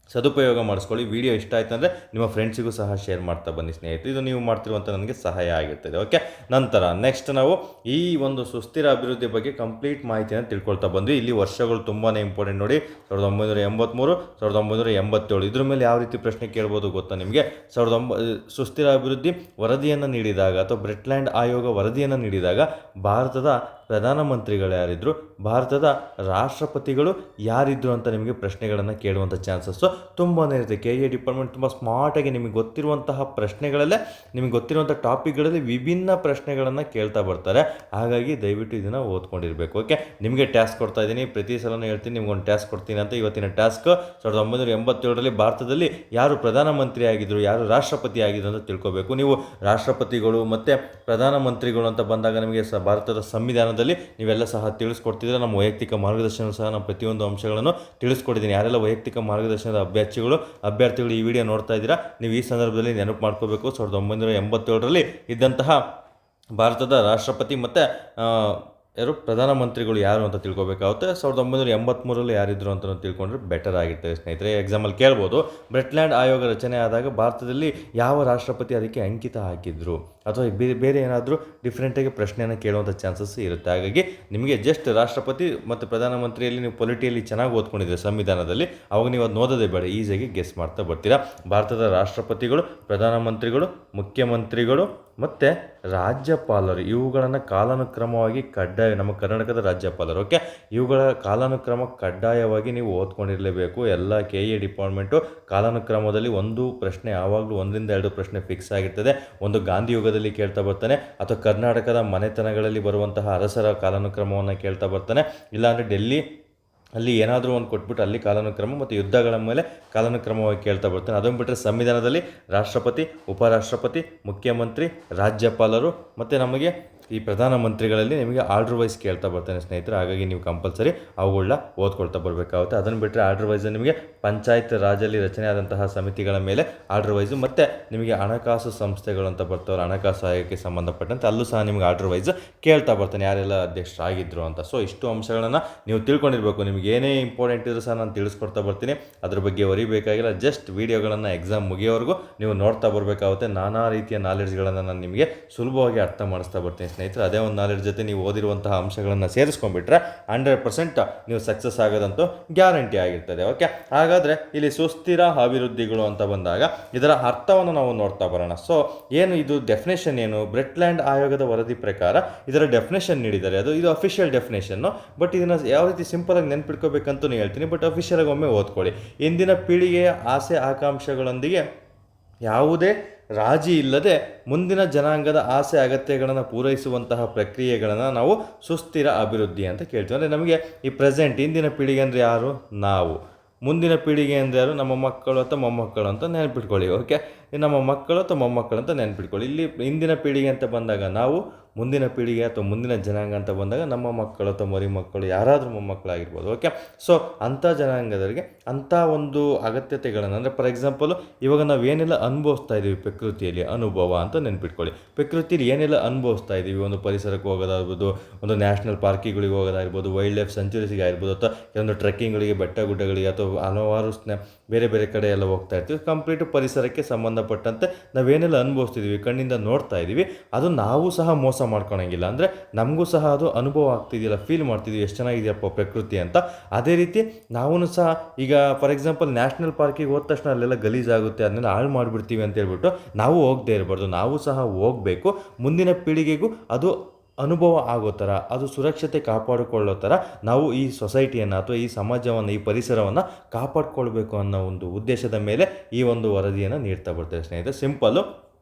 A: ಸದುಪಯೋಗ ಮಾಡಿಸ್ಕೊಳ್ಳಿ. ವಿಡಿಯೋ ಇಷ್ಟ ಆಯ್ತು ಅಂದರೆ ನಿಮ್ಮ ಫ್ರೆಂಡ್ಸಿಗೂ ಸಹ ಶೇರ್ ಮಾಡ್ತಾ ಬನ್ನಿ ಸ್ನೇಹಿತರೆ. ಇದು ನೀವು ಮಾಡ್ತಿರುವಂಥ ನನಗೆ ಸಹಾಯ ಆಗಿರ್ತದೆ. ಓಕೆ, ನಂತರ ನೆಕ್ಸ್ಟ್ ನಾವು ಈ ಒಂದು ಸುಸ್ಥಿರ ಅಭಿವೃದ್ಧಿ ಬಗ್ಗೆ ಕಂಪ್ಲೀಟ್ ಮಾಹಿತಿಯನ್ನು ತಿಳ್ಕೊಳ್ತಾ ಬಂದ್ವಿ. ಇಲ್ಲಿ ವರ್ಷಗಳು ತುಂಬಾ ಇಂಪಾರ್ಟೆಂಟ್ ನೋಡಿ. 1983, 1987. ಇದ್ರ ಮೇಲೆ ಯಾವ ರೀತಿ ಪ್ರಶ್ನೆ ಕೇಳ್ಬೋದು ಗೊತ್ತಾ ನಿಮಗೆ? ಸುಸ್ಥಿರ ಅಭಿವೃದ್ಧಿ ವರದಿಯನ್ನು ನೀಡಿದಾಗ ಅಥವಾ ಬ್ರೆಟ್ಲ್ಯಾಂಡ್ ಆಯೋಗ ವರದಿಯನ್ನು ನೀಡಿದಾಗ ಭಾರತದ ಪ್ರಧಾನಮಂತ್ರಿಗಳು ಯಾರಿದ್ರು, ಭಾರತದ ರಾಷ್ಟ್ರಪತಿಗಳು ಯಾರಿದ್ರು ಅಂತ ನಿಮಗೆ ಪ್ರಶ್ನೆಗಳನ್ನು ಕೇಳುವಂಥ ಚಾನ್ಸಸ್ಸು ತುಂಬಾ ಇರುತ್ತೆ. KE ಡಿಪಾರ್ಟ್ಮೆಂಟ್ ತುಂಬ ಸ್ಮಾರ್ಟಾಗಿ ನಿಮಗೆ ಗೊತ್ತಿರುವಂತಹ ಪ್ರಶ್ನೆಗಳಲ್ಲೇ, ನಿಮಗೆ ಗೊತ್ತಿರುವಂಥ ಟಾಪಿಕ್ಗಳಲ್ಲಿ ವಿಭಿನ್ನ ಪ್ರಶ್ನೆಗಳನ್ನು ಕೇಳ್ತಾ ಬರ್ತಾರೆ. ಹಾಗಾಗಿ ದಯವಿಟ್ಟು ಇದನ್ನು ಓದ್ಕೊಂಡಿರಬೇಕು. ಓಕೆ, ನಿಮಗೆ ಟಾಸ್ಕ್ ಕೊಡ್ತಾ ಇದ್ದೀನಿ, ಪ್ರತಿ ಸಲನೂ ಹೇಳ್ತೀನಿ ನಿಮ್ಗೊಂದು ಟಾಸ್ಕ್ ಕೊಡ್ತೀನಿ ಅಂತ. ಇವತ್ತಿನ ಟಾಸ್ಕ್ 1987ರಲ್ಲಿ ಭಾರತದಲ್ಲಿ ಯಾರು ಪ್ರಧಾನಮಂತ್ರಿ ಆಗಿದ್ರು, ಯಾರು ರಾಷ್ಟ್ರಪತಿ ಆಗಿದ್ರು ಅಂತ ತಿಳ್ಕೋಬೇಕು. ನೀವು ರಾಷ್ಟ್ರಪತಿಗಳು ಮತ್ತು ಪ್ರಧಾನಮಂತ್ರಿಗಳು ಅಂತ ಬಂದಾಗ ನಿಮಗೆ ಭಾರತದ ಸಂವಿಧಾನದಲ್ಲಿ ನೀವೆಲ್ಲ ಸಹ ತಿಳಿಸ್ಕೊಡ್ತಿದ್ರೆ, ನಮ್ಮ ವೈಯಕ್ತಿಕ ಮಾರ್ಗದರ್ಶನ ಸಹ ನಾನು ಪ್ರತಿಯೊಂದು ಅಂಶಗಳನ್ನು ತಿಳಿಸ್ಕೊಟ್ಟಿದ್ದೀನಿ. ಯಾರೆಲ್ಲ ವೈಯಕ್ತಿಕ ಮಾರ್ಗದರ್ಶನದ ಅಭ್ಯರ್ಥಿಗಳು ಈ ವಿಡಿಯೋ ನೋಡ್ತಾ ಇದ್ದೀರಾ, ನೀವು ಈ ಸಂದರ್ಭದಲ್ಲಿ ನೆನಪು ಮಾಡ್ಕೋಬೇಕು. 1987ರಲ್ಲಿ ಇದ್ದಂತಹ ಭಾರತದ ರಾಷ್ಟ್ರಪತಿ ಮತ್ತು ಪ್ರಧಾನಮಂತ್ರಿಗಳು ಯಾರು ಅಂತ ತಿಳ್ಕೊಬೇಕಾಗುತ್ತೆ. 1983ರಲ್ಲಿ ಯಾರಿದ್ರು ಅಂತ ತಿಳ್ಕೊಂಡ್ರೆ ಬೆಟರ್ ಆಗಿರ್ತದೆ ಸ್ನೇಹಿತರೆ. ಎಕ್ಸಾಮಲ್ಲಿ ಕೇಳ್ಬೋದು, ಬ್ರೆಟ್ಲ್ಯಾಂಡ್ ಆಯೋಗ ರಚನೆ ಆದಾಗ ಭಾರತದಲ್ಲಿ ಯಾವ ರಾಷ್ಟ್ರಪತಿ ಅದಕ್ಕೆ ಅಂಕಿತ ಹಾಕಿದ್ರು, ಅಥವಾ ಬೇರೆ ಏನಾದರೂ ಡಿಫ್ರೆಂಟಾಗಿ ಪ್ರಶ್ನೆಯನ್ನು ಕೇಳುವಂಥ ಚಾನ್ಸಸ್ ಇರುತ್ತೆ. ಹಾಗಾಗಿ ನಿಮಗೆ ಜಸ್ಟ್ ರಾಷ್ಟ್ರಪತಿ ಮತ್ತು ಪ್ರಧಾನಮಂತ್ರಿಯಲ್ಲಿ ನೀವು ಪೊಲಿಟಿಯಲ್ಲಿ ಚೆನ್ನಾಗಿ ಓದ್ಕೊಂಡಿದ್ದೀರಿ ಸಂವಿಧಾನದಲ್ಲಿ, ಅವಾಗ ನೀವು ಅದು ಓದೋದೇ ಬೇಡ, ಈಸಿಯಾಗಿ ಗೆಸ್ ಮಾಡ್ತಾ ಬರ್ತೀರಾ. ಭಾರತದ ರಾಷ್ಟ್ರಪತಿಗಳು, ಪ್ರಧಾನಮಂತ್ರಿಗಳು, ಮುಖ್ಯಮಂತ್ರಿಗಳು ಮತ್ತು ರಾಜ್ಯಪಾಲರು, ಇವುಗಳನ್ನು ಕಾಲಾನುಕ್ರಮವಾಗಿ ನಮ್ಮ ಕರ್ನಾಟಕದ ರಾಜ್ಯಪಾಲರು. ಓಕೆ, ಇವುಗಳ ಕಾಲಾನುಕ್ರಮ ಕಡ್ಡಾಯವಾಗಿ ನೀವು ಓದ್ಕೊಂಡಿರಲೇಬೇಕು. ಎಲ್ಲ KE ಡಿಪಾರ್ಟ್ಮೆಂಟು ಕಾಲಾನುಕ್ರಮದಲ್ಲಿ ಒಂದು ಪ್ರಶ್ನೆ ಯಾವಾಗಲೂ 1-2 ಪ್ರಶ್ನೆ ಫಿಕ್ಸ್ ಆಗಿರ್ತದೆ. ಒಂದು ಗಾಂಧಿ ಯುಗದಲ್ಲಿ ಕೇಳ್ತಾ ಬರ್ತಾನೆ, ಅಥವಾ ಕರ್ನಾಟಕದ ಮನೆತನಗಳಲ್ಲಿ ಬರುವಂತಹ ಅರಸರ ಕಾಲಾನುಕ್ರಮವನ್ನು ಕೇಳ್ತಾ ಬರ್ತಾನೆ. ಇಲ್ಲಾಂದರೆ ಡೆಲ್ಲಿ ಅಲ್ಲಿ ಏನಾದರೂ ಒಂದು ಕೊಟ್ಬಿಟ್ಟು ಅಲ್ಲಿ ಕಾಲಾನುಕ್ರಮ ಮತ್ತು ಯುದ್ಧಗಳ ಮೇಲೆ ಕಾಲಾನುಕ್ರಮವಾಗಿ ಕೇಳ್ತಾ ಬರ್ತಾನೆ. ಅದನ್ನು ಬಿಟ್ಟರೆ ಸಂವಿಧಾನದಲ್ಲಿ ರಾಷ್ಟ್ರಪತಿ, ಉಪರಾಷ್ಟ್ರಪತಿ, ಮುಖ್ಯಮಂತ್ರಿ, ರಾಜ್ಯಪಾಲರು ಮತ್ತು ನಮಗೆ ಈ ಪ್ರಧಾನಮಂತ್ರಿಗಳಲ್ಲಿ ನಿಮಗೆ ಆರ್ಡರ್ ವೈಸ್ ಕೇಳ್ತಾ ಬರ್ತಾನೆ ಸ್ನೇಹಿತರೆ. ಹಾಗಾಗಿ ನೀವು ಕಂಪಲ್ಸರಿ ಅವುಗಳನ್ನ ಓದ್ಕೊಳ್ತಾ ಬರಬೇಕಾಗುತ್ತೆ. ಅದನ್ನು ಬಿಟ್ಟರೆ ಆರ್ಡರ್ ವೈಸ್ ನಿಮಗೆ ಪಂಚಾಯತ್ ರಾಜಲ್ಲಿ ರಚನೆ ಆದಂತಹ ಸಮಿತಿಗಳ ಮೇಲೆ ಆರ್ಡರ್ ವೈಸು, ಮತ್ತು ನಿಮಗೆ ಹಣಕಾಸು ಸಂಸ್ಥೆಗಳು ಅಂತ ಬರ್ತಾವಲ್ಲ, ಹಣಕಾಸು ಆಯೋಗಕ್ಕೆ ಸಂಬಂಧಪಟ್ಟಂತೆ ಅಲ್ಲೂ ಸಹ ನಿಮಗೆ ಆರ್ಡರ್ ವೈಸ್ ಕೇಳ್ತಾ ಬರ್ತಾನೆ ಯಾರೆಲ್ಲ ಅಧ್ಯಕ್ಷರಾಗಿದ್ದರು ಅಂತ. ಸೊ ಇಷ್ಟು ಅಂಶಗಳನ್ನು ನೀವು ತಿಳ್ಕೊಂಡಿರಬೇಕು. ನಿಮಗೆ ಏನೇ ಇಂಪಾರ್ಟೆಂಟ್ ಇದ್ರೂ ಸಹ ನಾನು ತಿಳಿಸ್ಕೊಡ್ತಾ ಬರ್ತೀನಿ, ಅದ್ರ ಬಗ್ಗೆ ಹೊರಿಬೇಕಾಗಿಲ್ಲ. ಜಸ್ಟ್ ವೀಡಿಯೋಗಳನ್ನು ಎಕ್ಸಾಮ್ ಮುಗಿಯೋವರೆಗೂ ನೀವು ನೋಡ್ತಾ ಬರಬೇಕಾಗುತ್ತೆ. ನಾನಾ ರೀತಿಯ ನಾಲೆಡ್ಜ್ಗಳನ್ನು ನಾನು ನಿಮಗೆ ಸುಲಭವಾಗಿ ಅರ್ಥ ಮಾಡಿಸ್ತಾ ಬರ್ತೀನಿ ಸ್ನೇಹಿತರೆ. ಅದೇ ಒಂದು ನಾಲೆಡ್ಜ್ ಜೊತೆ ನೀವು ಓದಿರುವಂತಹ ಅಂಶಗಳನ್ನು ಸೇರಿಸ್ಕೊಂಡ್ಬಿಟ್ರೆ 100% ನೀವು ಸಕ್ಸಸ್ ಆಗೋದಂತೂ ಗ್ಯಾರಂಟಿ ಆಗಿರ್ತದೆ. ಓಕೆ, ಹಾಗಾದರೆ ಇಲ್ಲಿ ಸುಸ್ಥಿರ ಅಭಿವೃದ್ಧಿಗಳು ಅಂತ ಬಂದಾಗ ಇದರ ಅರ್ಥವನ್ನು ನಾವು ನೋಡ್ತಾ ಬರೋಣ. ಸೊ ಏನು ಇದು ಡೆಫಿನೇಷನ್ ಏನು? ಬ್ರೆಟ್ಲ್ಯಾಂಡ್ ಆಯೋಗದ ವರದಿ ಪ್ರಕಾರ ಇದರ ಡೆಫಿನೇಷನ್ ನೀಡಿದ್ದಾರೆ. ಇದು ಅಫಿಷಿಯಲ್ ಡೆಫಿನೇಷನ್ನು, ಬಟ್ ಇದನ್ನು ಯಾವ ರೀತಿ ಸಿಂಪಲಾಗಿ ನೆನ್ಪಿಟ್ಕೋಬೇಕಂತೂ ಹೇಳ್ತೀನಿ, ಬಟ್ ಅಫಿಷಿಯಲಾಗಿ ಒಮ್ಮೆ ಓದ್ಕೊಳ್ಳಿ. ಇಂದಿನ ಪೀಳಿಗೆಯ ಆಸೆ ಆಕಾಂಕ್ಷೆಗಳೊಂದಿಗೆ ಯಾವುದೇ ರಾಜಿ ಇಲ್ಲದೆ ಮುಂದಿನ ಜನಾಂಗದ ಆಸೆ ಅಗತ್ಯಗಳನ್ನು ಪೂರೈಸುವಂತಹ ಪ್ರಕ್ರಿಯೆಗಳನ್ನು ನಾವು ಸುಸ್ಥಿರ ಅಭಿವೃದ್ಧಿ ಅಂತ ಕೇಳ್ತೀವಿ. ಅಂದರೆ ನಮಗೆ ಈ ಪ್ರೆಸೆಂಟ್ ಇಂದಿನ ಪೀಳಿಗೆ ಅಂದರೆ ಯಾರು? ನಾವು. ಮುಂದಿನ ಪೀಳಿಗೆ ಅಂದರೆ ಯಾರು? ನಮ್ಮ ಮಕ್ಕಳು ಅಥವಾ ಮೊಮ್ಮಕ್ಕಳು ಅಂತ ನೆನಪಿಟ್ಕೊಳ್ಳಿ. ಓಕೆ, ನಮ್ಮ ಮಕ್ಕಳು ಅಥವಾ ಮೊಮ್ಮಕ್ಕಳು ಅಂತ ನೆನಪಿಟ್ಕೊಳ್ಳಿ. ಇಲ್ಲಿ ಇಂದಿನ ಪೀಳಿಗೆ ಅಂತ ಬಂದಾಗ ನಾವು, ಮುಂದಿನ ಪೀಳಿಗೆ ಅಥವಾ ಮುಂದಿನ ಜನಾಂಗ ಅಂತ ಬಂದಾಗ ನಮ್ಮ ಮಕ್ಕಳು ಅಥವಾ ಮರಿ ಮಕ್ಕಳು ಯಾರಾದರೂ ಮೊಮ್ಮಕ್ಕಳಾಗಿರ್ಬೋದು. ಓಕೆ, ಸೊ ಅಂಥ ಜನಾಂಗದವರಿಗೆ ಅಂಥ ಒಂದು ಅಗತ್ಯತೆಗಳನ್ನು, ಅಂದರೆ ಫಾರ್ ಎಕ್ಸಾಂಪಲು ಇವಾಗ ನಾವು ಏನೆಲ್ಲ ಅನುಭವಿಸ್ತಾ ಇದ್ದೀವಿ ಪ್ರಕೃತಿಯಲ್ಲಿ, ಅನುಭವ ಅಂತ ನೆನಪಿಟ್ಕೊಳ್ಳಿ. ಪ್ರಕೃತಿಯಲ್ಲಿ ಏನೆಲ್ಲ ಅನುಭವಿಸ್ತಾ ಇದ್ದೀವಿ, ಒಂದು ಪರಿಸರಕ್ಕೆ ಹೋಗೋದಾಗ್ಬೋದು, ಒಂದು ನ್ಯಾಷನಲ್ ಪಾರ್ಕಿಗಳಿಗೆ ಹೋಗೋದಾಗಿರ್ಬೋದು, ವೈಲ್ಡ್ ಲೈಫ್ ಸೆಂಚುರೀಸ್ಗೆ ಆಗಿರ್ಬೋದು, ಅಥವಾ ಕೆಲವೊಂದು ಟ್ರೆಕ್ಕಿಂಗ್ಗಳಿಗೆ, ಬೆಟ್ಟ ಗುಡ್ಡಗಳಿಗೆ, ಅಥವಾ ಹಲವಾರು ಬೇರೆ ಬೇರೆ ಕಡೆ ಎಲ್ಲ ಹೋಗ್ತಾ ಇರ್ತೀವಿ. ಕಂಪ್ಲೀಟು ಪರಿಸರಕ್ಕೆ ಸಂಬಂಧಪಟ್ಟಂತೆ ನಾವೇನೆಲ್ಲ ಅನುಭವಿಸ್ತಿದ್ದೀವಿ, ಕಣ್ಣಿಂದ ನೋಡ್ತಾ ಇದ್ದೀವಿ, ಅದು ನಾವು ಸಹ ಮೋಸ ಮಾಡ್ಕೊಳಂಗಿಲ್ಲ. ಅಂದರೆ ನಮಗೂ ಸಹ ಅದು ಅನುಭವ ಆಗ್ತಿದೆಯಲ್ಲ, ಫೀಲ್ ಮಾಡ್ತಿದ್ದೀವಿ ಎಷ್ಟು ಚೆನ್ನಾಗಿದೆಯಪ್ಪ ಪ್ರಕೃತಿ ಅಂತ. ಅದೇ ರೀತಿ ನಾವೂ ಸಹ ಈಗ ಫಾರ್ ಎಕ್ಸಾಂಪಲ್ ನ್ಯಾಷನಲ್ ಪಾರ್ಕಿಗೆ ಹೋದ ತಕ್ಷಣ ಅಲ್ಲೆಲ್ಲ ಗಲೀಜಾಗುತ್ತೆ, ಅದನ್ನೆಲ್ಲ ಹಾಳು ಮಾಡಿಬಿಡ್ತೀವಿ ಅಂತ ಹೇಳ್ಬಿಟ್ಟು ನಾವು ಹೋಗದೇ ಇರಬಾರ್ದು. ನಾವು ಸಹ ಹೋಗಬೇಕು. ಮುಂದಿನ ಪೀಳಿಗೆಗೂ ಅದು ಅನುಭವ ಆಗೋ ಥರ, ಅದು ಸುರಕ್ಷತೆ ಕಾಪಾಡಿಕೊಳ್ಳೋ ಥರ ನಾವು ಈ ಸೊಸೈಟಿಯನ್ನು ಅಥವಾ ಈ ಸಮಾಜವನ್ನು, ಈ ಪರಿಸರವನ್ನು ಕಾಪಾಡಿಕೊಳ್ಬೇಕು ಅನ್ನೋ ಒಂದು ಉದ್ದೇಶದ ಮೇಲೆ ಈ ಒಂದು ವರದಿಯನ್ನು ನೀಡ್ತಾ ಬರ್ತೇವೆ ಸ್ನೇಹಿತರೆ. ಸಿಂಪಲ್ಲು,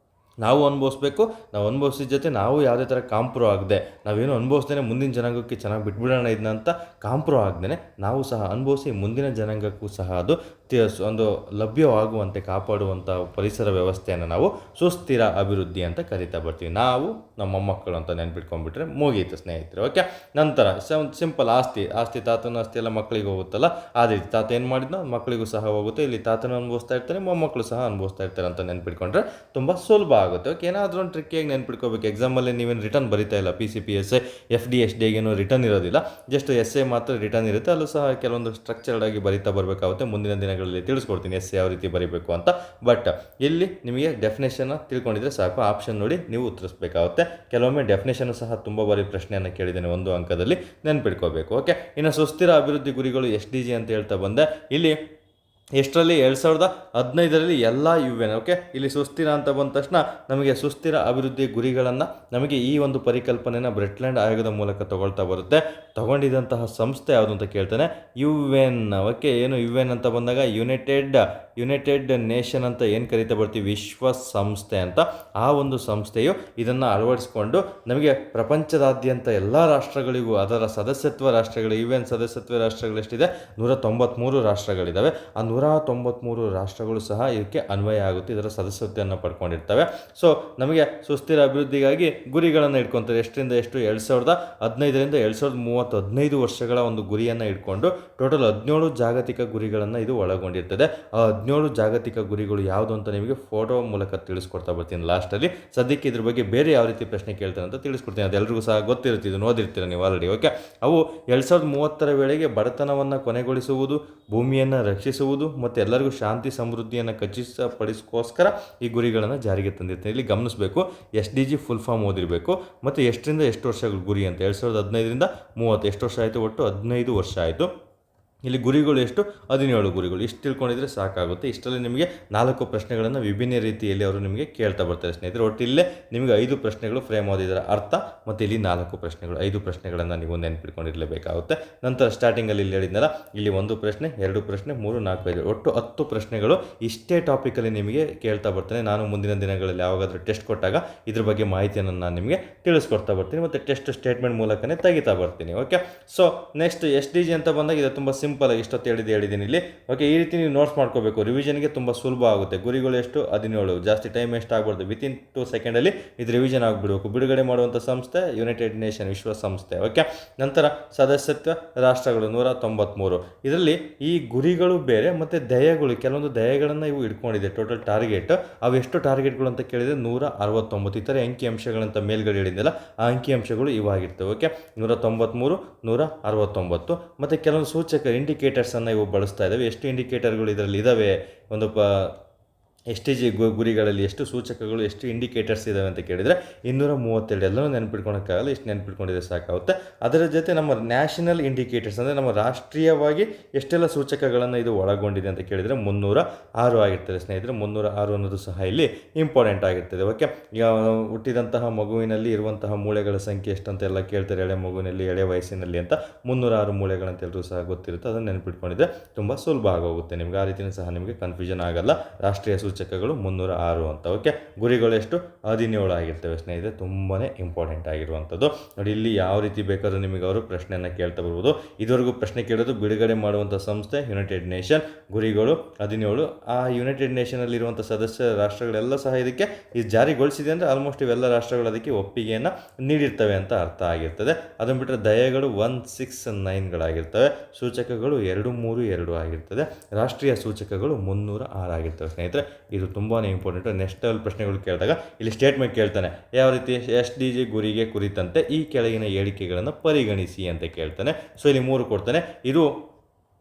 A: ನಾವು ಅನುಭವಿಸ್ಬೇಕು, ನಾವು ಅನುಭವಿಸಿದ ಜೊತೆ ನಾವು ಯಾವುದೇ ಥರ ಕಾಂಪ್ರೋ ಆಗದೆ, ನಾವೇನು ಅನುಭವಿಸ್ದೇ ಮುಂದಿನ ಜನಾಂಗಕ್ಕೆ ಚೆನ್ನಾಗಿ ಬಿಟ್ಬಿಡೋಣ ಇದನ್ನ ಅಂತ ಕಾಂಪ್ರೋ ಆಗದೇ ನಾವು ಸಹ ಅನುಭವಿಸಿ ಮುಂದಿನ ಜನಾಂಗಕ್ಕೂ ಸಹ ಅದು ಒಂದು ಲಭ್ಯವಾಗುವಂತೆ ಕಾಪಾಡುವಂಥ ಪರಿಸರ ವ್ಯವಸ್ಥೆಯನ್ನು ನಾವು ಸುಸ್ಥಿರ ಅಭಿವೃದ್ಧಿ ಅಂತ ಕರಿತಾ ಬರ್ತೀವಿ. ನಾವು ನಮ್ಮ ಮೊಮ್ಮಕ್ಕಳು ಅಂತ ನೆನ್ಪಿಟ್ಕೊಂಡ್ಬಿಟ್ರೆ ಮುಗೀತು ಸ್ನೇಹಿತರೆ. ಓಕೆ, ನಂತರ ಸಿಂಪಲ್ ಆಸ್ತಿ ತಾತನ ಆಸ್ತಿ ಎಲ್ಲ ಮಕ್ಕಳಿಗೆ ಹೋಗುತ್ತಲ್ಲ, ಅದೇ ರೀತಿ ತಾತ ಏನು ಮಾಡಿದ್ನೋ ಮಕ್ಕಳಿಗೂ ಸಹ ಹೋಗುತ್ತೆ. ಇಲ್ಲಿ ತಾತನ ಅನುಭವಿಸ್ತಾ ಇರ್ತಾರೆ, ಮೊಮ್ಮಕ್ಕಳು ಸಹ ಅನುಭವಿಸ್ತಾ ಇರ್ತಾರೆ ಅಂತ ನೆನ್ಪಿಟ್ಕೊಂಡ್ರೆ ತುಂಬ ಸುಲಭ ಆಗುತ್ತೆ. ಓಕೆ, ಏನಾದರೂ ಒಂದು ಟ್ರಿಕ್ಕಿಯಾಗಿ ನೆನ್ಪಿಟ್ಕೋಬೇಕು. ಎಕ್ಸಾಮಲ್ಲಿ ನೀವೇನು ರಿಟರ್ನ್ ಬರೀತಾ ಇಲ್ಲ, PCPSI FD SD ಏನೂ ರಿಟರ್ನ್ ಇರೋದಿಲ್ಲ, ಜಸ್ಟ್ essay ಮಾತ್ರ ರಿಟರ್ನ್ ಇರುತ್ತೆ. ಅಲ್ಲೂ ಸಹ ಕೆಲವೊಂದು ಸ್ಟ್ರಕ್ಚರ್ಡ್ ಆಗಿ ಬರೀತಾ ಬರಬೇಕಾಗುತ್ತೆ. ಮುಂದಿನ ದಿನಗಳಲ್ಲಿ ತಿಳಿಸ್ಕೊಡ್ತೀನಿ essay ಯಾವ ರೀತಿ ಬರೀಬೇಕು ಅಂತ. ಬಟ್ ಇಲ್ಲಿ ನಿಮಗೆ ಡೆಫಿನೇಷನ್ ತಿಳ್ಕೊಂಡಿದ್ರೆ ಸಾಕು, ಆಪ್ಷನ್ ನೋಡಿ ನೀವು ಉತ್ತರಿಸಬೇಕಾಗುತ್ತೆ. ಕೆಲವೊಮ್ಮೆ ಡೆಫಿನೇಷನ್ ಸಹ ತುಂಬ ಬಾರಿ ಪ್ರಶ್ನೆಯನ್ನು ಕೇಳಿದ್ದೇನೆ, ಒಂದು ಅಂಕದಲ್ಲಿ ನೆನ್ಪಿಟ್ಕೋಬೇಕು. ಓಕೆ, ಇನ್ನು ಸುಸ್ಥಿರ ಅಭಿವೃದ್ಧಿ ಗುರಿಗಳು SDG ಅಂತ ಹೇಳ್ತಾ ಬಂದೆ. ಇಲ್ಲಿ ಎಷ್ಟರಲ್ಲಿ 2015ರಲ್ಲಿ ಎಲ್ಲ UN. ಓಕೆ, ಇಲ್ಲಿ ಸುಸ್ಥಿರ ಅಂತ ಬಂದ ತಕ್ಷಣ ನಮಗೆ ಸುಸ್ಥಿರ ಅಭಿವೃದ್ಧಿ ಗುರಿಗಳನ್ನು ನಮಗೆ ಈ ಒಂದು ಪರಿಕಲ್ಪನೆನ ಬ್ರೆಟ್ಲ್ಯಾಂಡ್ ಆಯೋಗದ ಮೂಲಕ ತಗೊಳ್ತಾ ಬರುತ್ತೆ. ತಗೊಂಡಿದ್ದಂತಹ ಸಂಸ್ಥೆ ಯಾವುದು ಅಂತ ಕೇಳ್ತಾನೆ, UN. ಓಕೆ, ಏನು UN ಅಂತ ಬಂದಾಗ ಯುನೈಟೆಡ್ ನೇಷನ್ ಅಂತ ಏನು ಕರಿತಾ ಬರ್ತೀವಿ, ವಿಶ್ವಸಂಸ್ಥೆ ಅಂತ. ಆ ಒಂದು ಸಂಸ್ಥೆಯು ಇದನ್ನು ಅಳವಡಿಸಿಕೊಂಡು ನಮಗೆ ಪ್ರಪಂಚದಾದ್ಯಂತ ಎಲ್ಲ ರಾಷ್ಟ್ರಗಳಿಗೂ, ಅದರ ಸದಸ್ಯತ್ವ ರಾಷ್ಟ್ರಗಳು, UN ಸದಸ್ಯತ್ವ ರಾಷ್ಟ್ರಗಳು ಎಷ್ಟಿದೆ, 193 ರಾಷ್ಟ್ರಗಳಿದ್ದಾವೆ. ಆ 193 ರಾಷ್ಟ್ರಗಳು ಸಹ ಇದಕ್ಕೆ ಅನ್ವಯ ಆಗುತ್ತೆ, ಇದರ ಸದಸ್ಯತ್ವವನ್ನು ಪಡ್ಕೊಂಡಿರ್ತವೆ. ಸೊ ನಮಗೆ ಸುಸ್ಥಿರ ಅಭಿವೃದ್ಧಿಗಾಗಿ ಗುರಿಗಳನ್ನು ಇಟ್ಕೊತಾರೆ. ಎಷ್ಟರಿಂದ ಎಷ್ಟು, 2015ರಿಂದ 2030 15 ವರ್ಷಗಳ ಒಂದು ಗುರಿಯನ್ನು ಇಟ್ಕೊಂಡು ಟೋಟಲ್ 17 ಜಾಗತಿಕ ಗುರಿಗಳನ್ನು ಇದು ಒಳಗೊಂಡಿರ್ತದೆ. ಆ 17 ಜಾಗತಿಕ ಗುರಿಗಳು ಯಾವುದು ಅಂತ ನಿಮಗೆ ಫೋಟೋ ಮೂಲಕ ತಿಳಿಸ್ಕೊಡ್ತಾ ಬರ್ತೀನಿ ಲಾಸ್ಟಲ್ಲಿ. ಸದ್ಯಕ್ಕೆ ಇದ್ರ ಬಗ್ಗೆ ಬೇರೆ ಯಾವ ರೀತಿ ಪ್ರಶ್ನೆ ಕೇಳ್ತಾರೆ ಅಂತ ತಿಳಿಸ್ಕೊಡ್ತೀನಿ, ಅದೆಲ್ಲರಿಗೂ ಸಹ ಗೊತ್ತಿರುತ್ತೆ, ಇದು ಓದಿರ್ತೀರ ನೀವು ಆಲ್ರೆಡಿ. ಓಕೆ, ಅವು 2030 ವೇಳೆಗೆ ಬಡತನವನ್ನು ಕೊನೆಗೊಳಿಸುವುದು, ಭೂಮಿಯನ್ನು ರಕ್ಷಿಸುವುದು ಮತ್ತು ಎಲ್ಲರಿಗೂ ಶಾಂತಿ ಸಮೃದ್ಧಿಯನ್ನು ಖಚಿತಪಡಿಸೋಸ್ಕರ ಈ ಗುರಿಗಳನ್ನು ಜಾರಿಗೆ ತಂದಿರ್ತೀನಿ. ಇಲ್ಲಿ ಗಮನಿಸಬೇಕು, SDG ಫುಲ್ ಫಾರ್ಮ್ ಓದಿರಬೇಕು ಮತ್ತು ಎಷ್ಟರಿಂದ ಎಷ್ಟು ವರ್ಷಗಳ ಗುರಿ ಅಂತ. 2015ರಿಂದ 30 ಎಷ್ಟು ವರ್ಷ ಆಯಿತು, ಒಟ್ಟು 15 ವರ್ಷ ಆಯಿತು. ಇಲ್ಲಿ ಗುರಿಗಳು ಎಷ್ಟು, 17 ಗುರಿಗಳು. ಇಷ್ಟು ತಿಳ್ಕೊಂಡಿದ್ರೆ ಸಾಕಾಗುತ್ತೆ. ಇಷ್ಟರಲ್ಲಿ ನಿಮಗೆ 4 ಪ್ರಶ್ನೆಗಳನ್ನು ವಿಭಿನ್ನ ರೀತಿಯಲ್ಲಿ ಅವರು ನಿಮಗೆ ಕೇಳ್ತಾ ಬರ್ತಾರೆ ಸ್ನೇಹಿತರೆ. ಒಟ್ಟು ಇಲ್ಲೇ ನಿಮಗೆ 5 ಪ್ರಶ್ನೆಗಳು ಫ್ರೇಮ್ ಓದಿದರ ಅರ್ಥ, ಮತ್ತು ಇಲ್ಲಿ 4 ಪ್ರಶ್ನೆಗಳು, 5 ಪ್ರಶ್ನೆಗಳನ್ನು ನೀವು ನೆನ್ಪಿಟ್ಕೊಂಡಿರಲೇಬೇಕಾಗುತ್ತೆ. ನಂತರ ಸ್ಟಾರ್ಟಿಂಗಲ್ಲಿ ಇಲ್ಲಿ ಹೇಳಿದ್ನಲ್ಲ, ಇಲ್ಲಿ 1 ಪ್ರಶ್ನೆ, 2 ಪ್ರಶ್ನೆ, 3, 4, 5 ಒಟ್ಟು 10 ಪ್ರಶ್ನೆಗಳು ಇಷ್ಟೇ ಟಾಪಿಕಲ್ಲಿ ನಿಮಗೆ ಕೇಳ್ತಾ ಬರ್ತಾನೆ. ನಾನು ಮುಂದಿನ ದಿನಗಳಲ್ಲಿ ಯಾವಾಗಾದರೂ ಟೆಸ್ಟ್ ಕೊಟ್ಟಾಗ ಇದ್ರ ಬಗ್ಗೆ ಮಾಹಿತಿಯನ್ನು ನಾನು ನಿಮಗೆ ತಿಳಿಸ್ಕೊಡ್ತಾ ಬರ್ತೀನಿ, ಮತ್ತು ಟೆಸ್ಟ್ ಸ್ಟೇಟ್ಮೆಂಟ್ ಮೂಲಕನೇ ತೆಗಿತಾ ಬರ್ತೀನಿ. ಓಕೆ, ಸೊ ನೆಕ್ಸ್ಟ್ SDG ಅಂತ ಬಂದಾಗ ಇದು ತುಂಬ ಸಿಂಪಲ್ ಆಗಿ ಇಷ್ಟೊತ್ತು ಹೇಳಿದ್ದೀನಿ ಇಲ್ಲಿ. ಓಕೆ, ಈ ರೀತಿ ನೀವು ನೋಟ್ಸ್ ಮಾಡ್ಕೋಬೇಕು, ರಿವಿಷನ್ಗೆ ತುಂಬ ಸುಲಭ ಆಗುತ್ತೆ. ಗುರಿಗಳು ಎಷ್ಟು, 17, ಜಾಸ್ತಿ ಟೈಮ್ ಎಷ್ಟು ಆಗಬಾರ್ದು, ವಿತಿನ್ 2 ಸೆಕೆಂಡಲ್ಲಿ ಇದು ರಿವಿಷನ್ ಆಗಿಬಿಡಬೇಕು. ಬಿಡುಗಡೆ ಮಾಡುವಂಥ ಸಂಸ್ಥೆ ಯುನೈಟೆಡ್ ನೇಷನ್, ವಿಶ್ವಸಂಸ್ಥೆ. ಓಕೆ, ನಂತರ ಸದಸ್ಯತ್ವ ರಾಷ್ಟ್ರಗಳು 193. ಇದರಲ್ಲಿ ಈ ಗುರಿಗಳು ಬೇರೆ ಮತ್ತು ಧ್ಯೇಯಗಳು, ಕೆಲವೊಂದು ಧ್ಯೇಯಗಳನ್ನು ಇವು ಇಟ್ಕೊಂಡಿದೆ. ಟೋಟಲ್ ಟಾರ್ಗೆಟ್ ಅವು ಎಷ್ಟು ಟಾರ್ಗೆಟ್ಗಳು ಅಂತ ಕೇಳಿದರೆ 169. ಈ ಥರ ಅಂಕಿಅಂಶಗಳಂತ ಮೇಲ್ಗಡೆ ಹೇಳಿದ್ನಲ್ಲ, ಆ ಅಂಕಿಅಂಶಗಳು ಇವಾಗಿರ್ತವೆ. ಓಕೆ, 193, 169 ಮತ್ತು ಕೆಲವೊಂದು ಸೂಚಕ ಇಂಡಿಕೇಟರ್ಸನ್ನು ಇವು ಬಳಸ್ತಾ ಇದ್ದಾವೆ. ಎಷ್ಟು ಇಂಡಿಕೇಟರ್ಗಳು ಇದರಲ್ಲಿ ಇದ್ದಾವೆ, ಒಂದು SDG ಗುರಿಗಳಲ್ಲಿ ಎಷ್ಟು ಸೂಚಕಗಳು, ಎಷ್ಟು ಇಂಡಿಕೇಟರ್ಸ್ ಇದ್ದಾವೆ ಅಂತ ಕೇಳಿದರೆ 232. ಎಲ್ಲನೂ ನೆನ್ಪಿಟ್ಕೊಳಕ್ಕಾಗಲ್ಲ, ಇಷ್ಟು ನೆನ್ಪಿಟ್ಕೊಂಡಿದ್ರೆ ಸಾಕಾಗುತ್ತೆ. ಅದರ ಜೊತೆ ನಮ್ಮ ನ್ಯಾಷನಲ್ ಇಂಡಿಕೇಟರ್ಸ್ ಅಂದರೆ ನಮ್ಮ ರಾಷ್ಟ್ರೀಯವಾಗಿ ಎಷ್ಟೆಲ್ಲ ಸೂಚಕಗಳನ್ನು ಇದು ಒಳಗೊಂಡಿದೆ ಅಂತ ಕೇಳಿದರೆ 306 ಆಗಿರ್ತದೆ ಸ್ನೇಹಿತರೆ. 306 ಅನ್ನೋದು ಸಹ ಇಲ್ಲಿ ಇಂಪಾರ್ಟೆಂಟ್ ಆಗಿರ್ತದೆ. ಓಕೆ, ಈಗ ಹುಟ್ಟಿದಂತಹ ಮಗುವಿನಲ್ಲಿ ಇರುವಂತಹ ಮೂಳೆಗಳ ಸಂಖ್ಯೆ ಎಷ್ಟಂತೆಲ್ಲ ಕೇಳ್ತಾರೆ, ಎಳೆ ಮಗುವಿನಲ್ಲಿ, ಎಳೆ ವಯಸ್ಸಿನಲ್ಲಿ ಅಂತ. 306 ಮೂಳೆಗಳಂತ ಎಲ್ಲರೂ ಸಹ ಗೊತ್ತಿರುತ್ತೆ, ಅದನ್ನು ನೆನ್ಪಿಟ್ಕೊಂಡಿದ್ರೆ ತುಂಬ ಸುಲಭ ಆಗೋಗುತ್ತೆ ನಿಮ್ಗೆ. ಆ ರೀತಿಯೂ ಸಹ ನಿಮಗೆ ಕನ್ಫ್ಯೂಷನ್ ಆಗಲ್ಲ. ರಾಷ್ಟ್ರೀಯ ಸೂಚಕಗಳು 306 ಅಂತ. ಓಕೆ, ಗುರಿಗಳು ಎಷ್ಟು? 17 ಆಗಿರ್ತವೆ ಸ್ನೇಹಿತರೆ. ತುಂಬಾ ಇಂಪಾರ್ಟೆಂಟ್ ಆಗಿರುವಂಥದ್ದು ನೋಡಿ. ಇಲ್ಲಿ ಯಾವ ರೀತಿ ಬೇಕಾದರೂ ನಿಮಗೆ ಅವರು ಪ್ರಶ್ನೆಯನ್ನು ಕೇಳ್ತಾ ಬರ್ಬೋದು. ಇದುವರೆಗೂ ಪ್ರಶ್ನೆ ಕೇಳೋದು ಬಿಡುಗಡೆ ಮಾಡುವಂಥ ಸಂಸ್ಥೆ ಯುನೈಟೆಡ್ ನೇಷನ್, ಗುರಿಗಳು 17. ಆ ಯುನೈಟೆಡ್ ನೇಷನಲ್ಲಿರುವಂಥ ಸದಸ್ಯ ರಾಷ್ಟ್ರಗಳೆಲ್ಲ ಸಹ ಇದಕ್ಕೆ ಇದು ಜಾರಿಗೊಳಿಸಿದೆ ಅಂದರೆ ಆಲ್ಮೋಸ್ಟ್ ಇವೆಲ್ಲ ರಾಷ್ಟ್ರಗಳು ಅದಕ್ಕೆ ಒಪ್ಪಿಗೆಯನ್ನು ನೀಡಿರ್ತವೆ ಅಂತ ಅರ್ಥ ಆಗಿರ್ತದೆ. ಅದನ್ನು ಬಿಟ್ಟರೆ ದಯಗಳು 169ಗಳಾಗಿರ್ತವೆ, ಸೂಚಕಗಳು 232 ಆಗಿರ್ತದೆ, ರಾಷ್ಟ್ರೀಯ ಸೂಚಕಗಳು 306 ಆಗಿರ್ತವೆ ಸ್ನೇಹಿತರೆ. ಇದು ತುಂಬಾ ಇಂಪಾರ್ಟೆಂಟು. ನೆಕ್ಸ್ಟ್ ಲೆವೆಲ್ ಪ್ರಶ್ನೆಗಳು ಕೇಳಿದಾಗ ಇಲ್ಲಿ ಸ್ಟೇಟ್ಮೆಂಟ್ ಕೇಳ್ತಾನೆ, ಯಾವ ರೀತಿ SDG ಗುರಿಗೆ ಕುರಿತಂತೆ ಈ ಕೆಳಗಿನ ಹೇಳಿಕೆಗಳನ್ನು ಪರಿಗಣಿಸಿ ಅಂತ ಕೇಳ್ತಾನೆ. ಸೊ ಇಲ್ಲಿ 3 ಕೊಡ್ತಾನೆ. ಇದು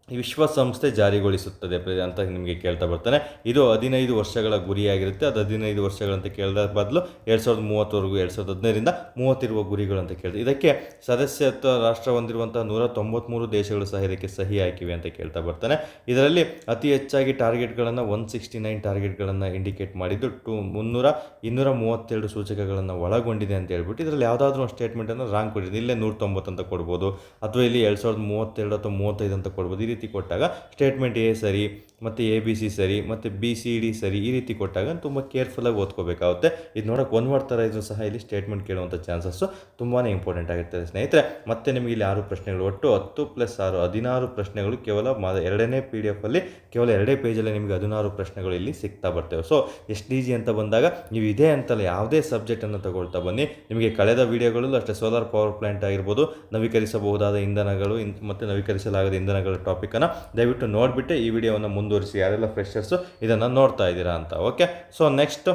A: ವಿಶ್ವಸಂಸ್ಥೆ ಜಾರಿಗೊಳಿಸುತ್ತದೆ ಅಂತ ನಿಮಗೆ ಕೇಳ್ತಾ ಬರ್ತಾನೆ. ಇದು 15 ವರ್ಷಗಳ ಗುರಿಯಾಗಿರುತ್ತೆ. ಅದು 15 ವರ್ಷಗಳಂತ ಕೇಳಿದ ಬದಲು 2030ವರೆಗೂ 2015ರಿಂದ 30 ಇರುವ ಗುರಿಗಳು ಅಂತ ಕೇಳಿದೆ. ಇದಕ್ಕೆ ಸದಸ್ಯತ್ವ ರಾಷ್ಟ್ರ ಹೊಂದಿರುವಂತಹ 193 ದೇಶಗಳು ಸಹ ಇದಕ್ಕೆ ಸಹಿ ಹಾಕಿವೆ ಅಂತ ಕೇಳ್ತಾ ಬರ್ತಾನೆ. ಇದರಲ್ಲಿ ಅತಿ ಹೆಚ್ಚಾಗಿ ಟಾರ್ಗೆಟ್ಗಳನ್ನು 169 ಟಾರ್ಗೆಟ್ಗಳನ್ನು ಇಂಡಿಕೇಟ್ ಮಾಡಿದ್ದು 232 ಸೂಚಕಗಳನ್ನು ಒಳಗೊಂಡಿದೆ ಅಂತ ಹೇಳ್ಬಿಟ್ಟು ಇದರಲ್ಲಿ ಯಾವುದಾದ್ರೂ ಒಂದು ಸ್ಟೇಟ್ಮೆಂಟನ್ನು ರಾಂಗ್ ಕೊಟ್ಟಿದೆ. ಇಲ್ಲೇ 190 ಅಂತ ಕೊಡ್ಬೋದು, ಅಥವಾ ಇಲ್ಲಿ 2032 ಅಥವಾ 35 ಅಂತ ಕೊಡ್ಬೋದು. ಈ ರೀತಿ ಕೊಟ್ಟಾಗ ಸ್ಟೇಟ್ಮೆಂಟ್ A ಸರಿ ಮತ್ತು ABC ಸರಿ ಮತ್ತು BCD ಸರಿ ಈ ರೀತಿ ಕೊಟ್ಟಾಗ ತುಂಬ ಕೇರ್ಫುಲ್ಲಾಗಿ ಓದ್ಕೋಬೇಕಾಗುತ್ತೆ. ಇದು ನೋಡೋಕೆ ಒಂದು ಥರ ಇದ್ರೂ ಸಹ ಇಲ್ಲಿ ಸ್ಟೇಟ್ಮೆಂಟ್ ಕೇಳುವಂಥ ಚಾನ್ಸಸ್ಸು ತುಂಬಾ ಇಂಪಾರ್ಟೆಂಟ್ ಆಗಿರ್ತದೆ ಸ್ನೇಹಿತರೆ. ಮತ್ತೆ ನಿಮಗೆ ಇಲ್ಲಿ 6 ಪ್ರಶ್ನೆಗಳು, ಒಟ್ಟು 10 + 6 16 ಪ್ರಶ್ನೆಗಳು ಕೇವಲ ಎರಡನೇ PDF ಅಲ್ಲಿ ಕೇವಲ 2 ಪೇಜಲ್ಲಿ ನಿಮಗೆ 16 ಪ್ರಶ್ನೆಗಳು ಇಲ್ಲಿ ಸಿಗ್ತಾ ಬರ್ತವೆ. ಸೊ SDG ಅಂತ ಬಂದಾಗ ನೀವು ಇದೇ ಅಂತಲ್ಲ ಯಾವುದೇ ಸಬ್ಜೆಕ್ಟನ್ನು ತಗೊಳ್ತಾ ಬನ್ನಿ. ನಿಮಗೆ ಕಳೆದ ವಿಡಿಯೋಗಳಲ್ಲೂ ಅಷ್ಟೇ ಸೋಲಾರ್ ಪವರ್ ಪ್ಲಾಂಟ್ ಆಗಿರ್ಬೋದು, ನವೀಕರಿಸಬಹುದಾದ ಇಂಧನಗಳು ಮತ್ತು ನವೀಕರಿಸಲಾಗದ ಇಂಧನಗಳ ಟಾಪಿಕನ್ನು ದಯವಿಟ್ಟು ನೋಡಿಬಿಟ್ಟು ಈ ವಿಡಿಯೋವನ್ನು ಮುಂದುವರಿಸಿ, ಯಾರೆಲ್ಲ ಫ್ರೆಶರ್ಸು ಇದನ್ನು ನೋಡ್ತಾ ಇದ್ದೀರಾ ಅಂತ. ಓಕೆ, ಸೊ ನೆಕ್ಸ್ಟ್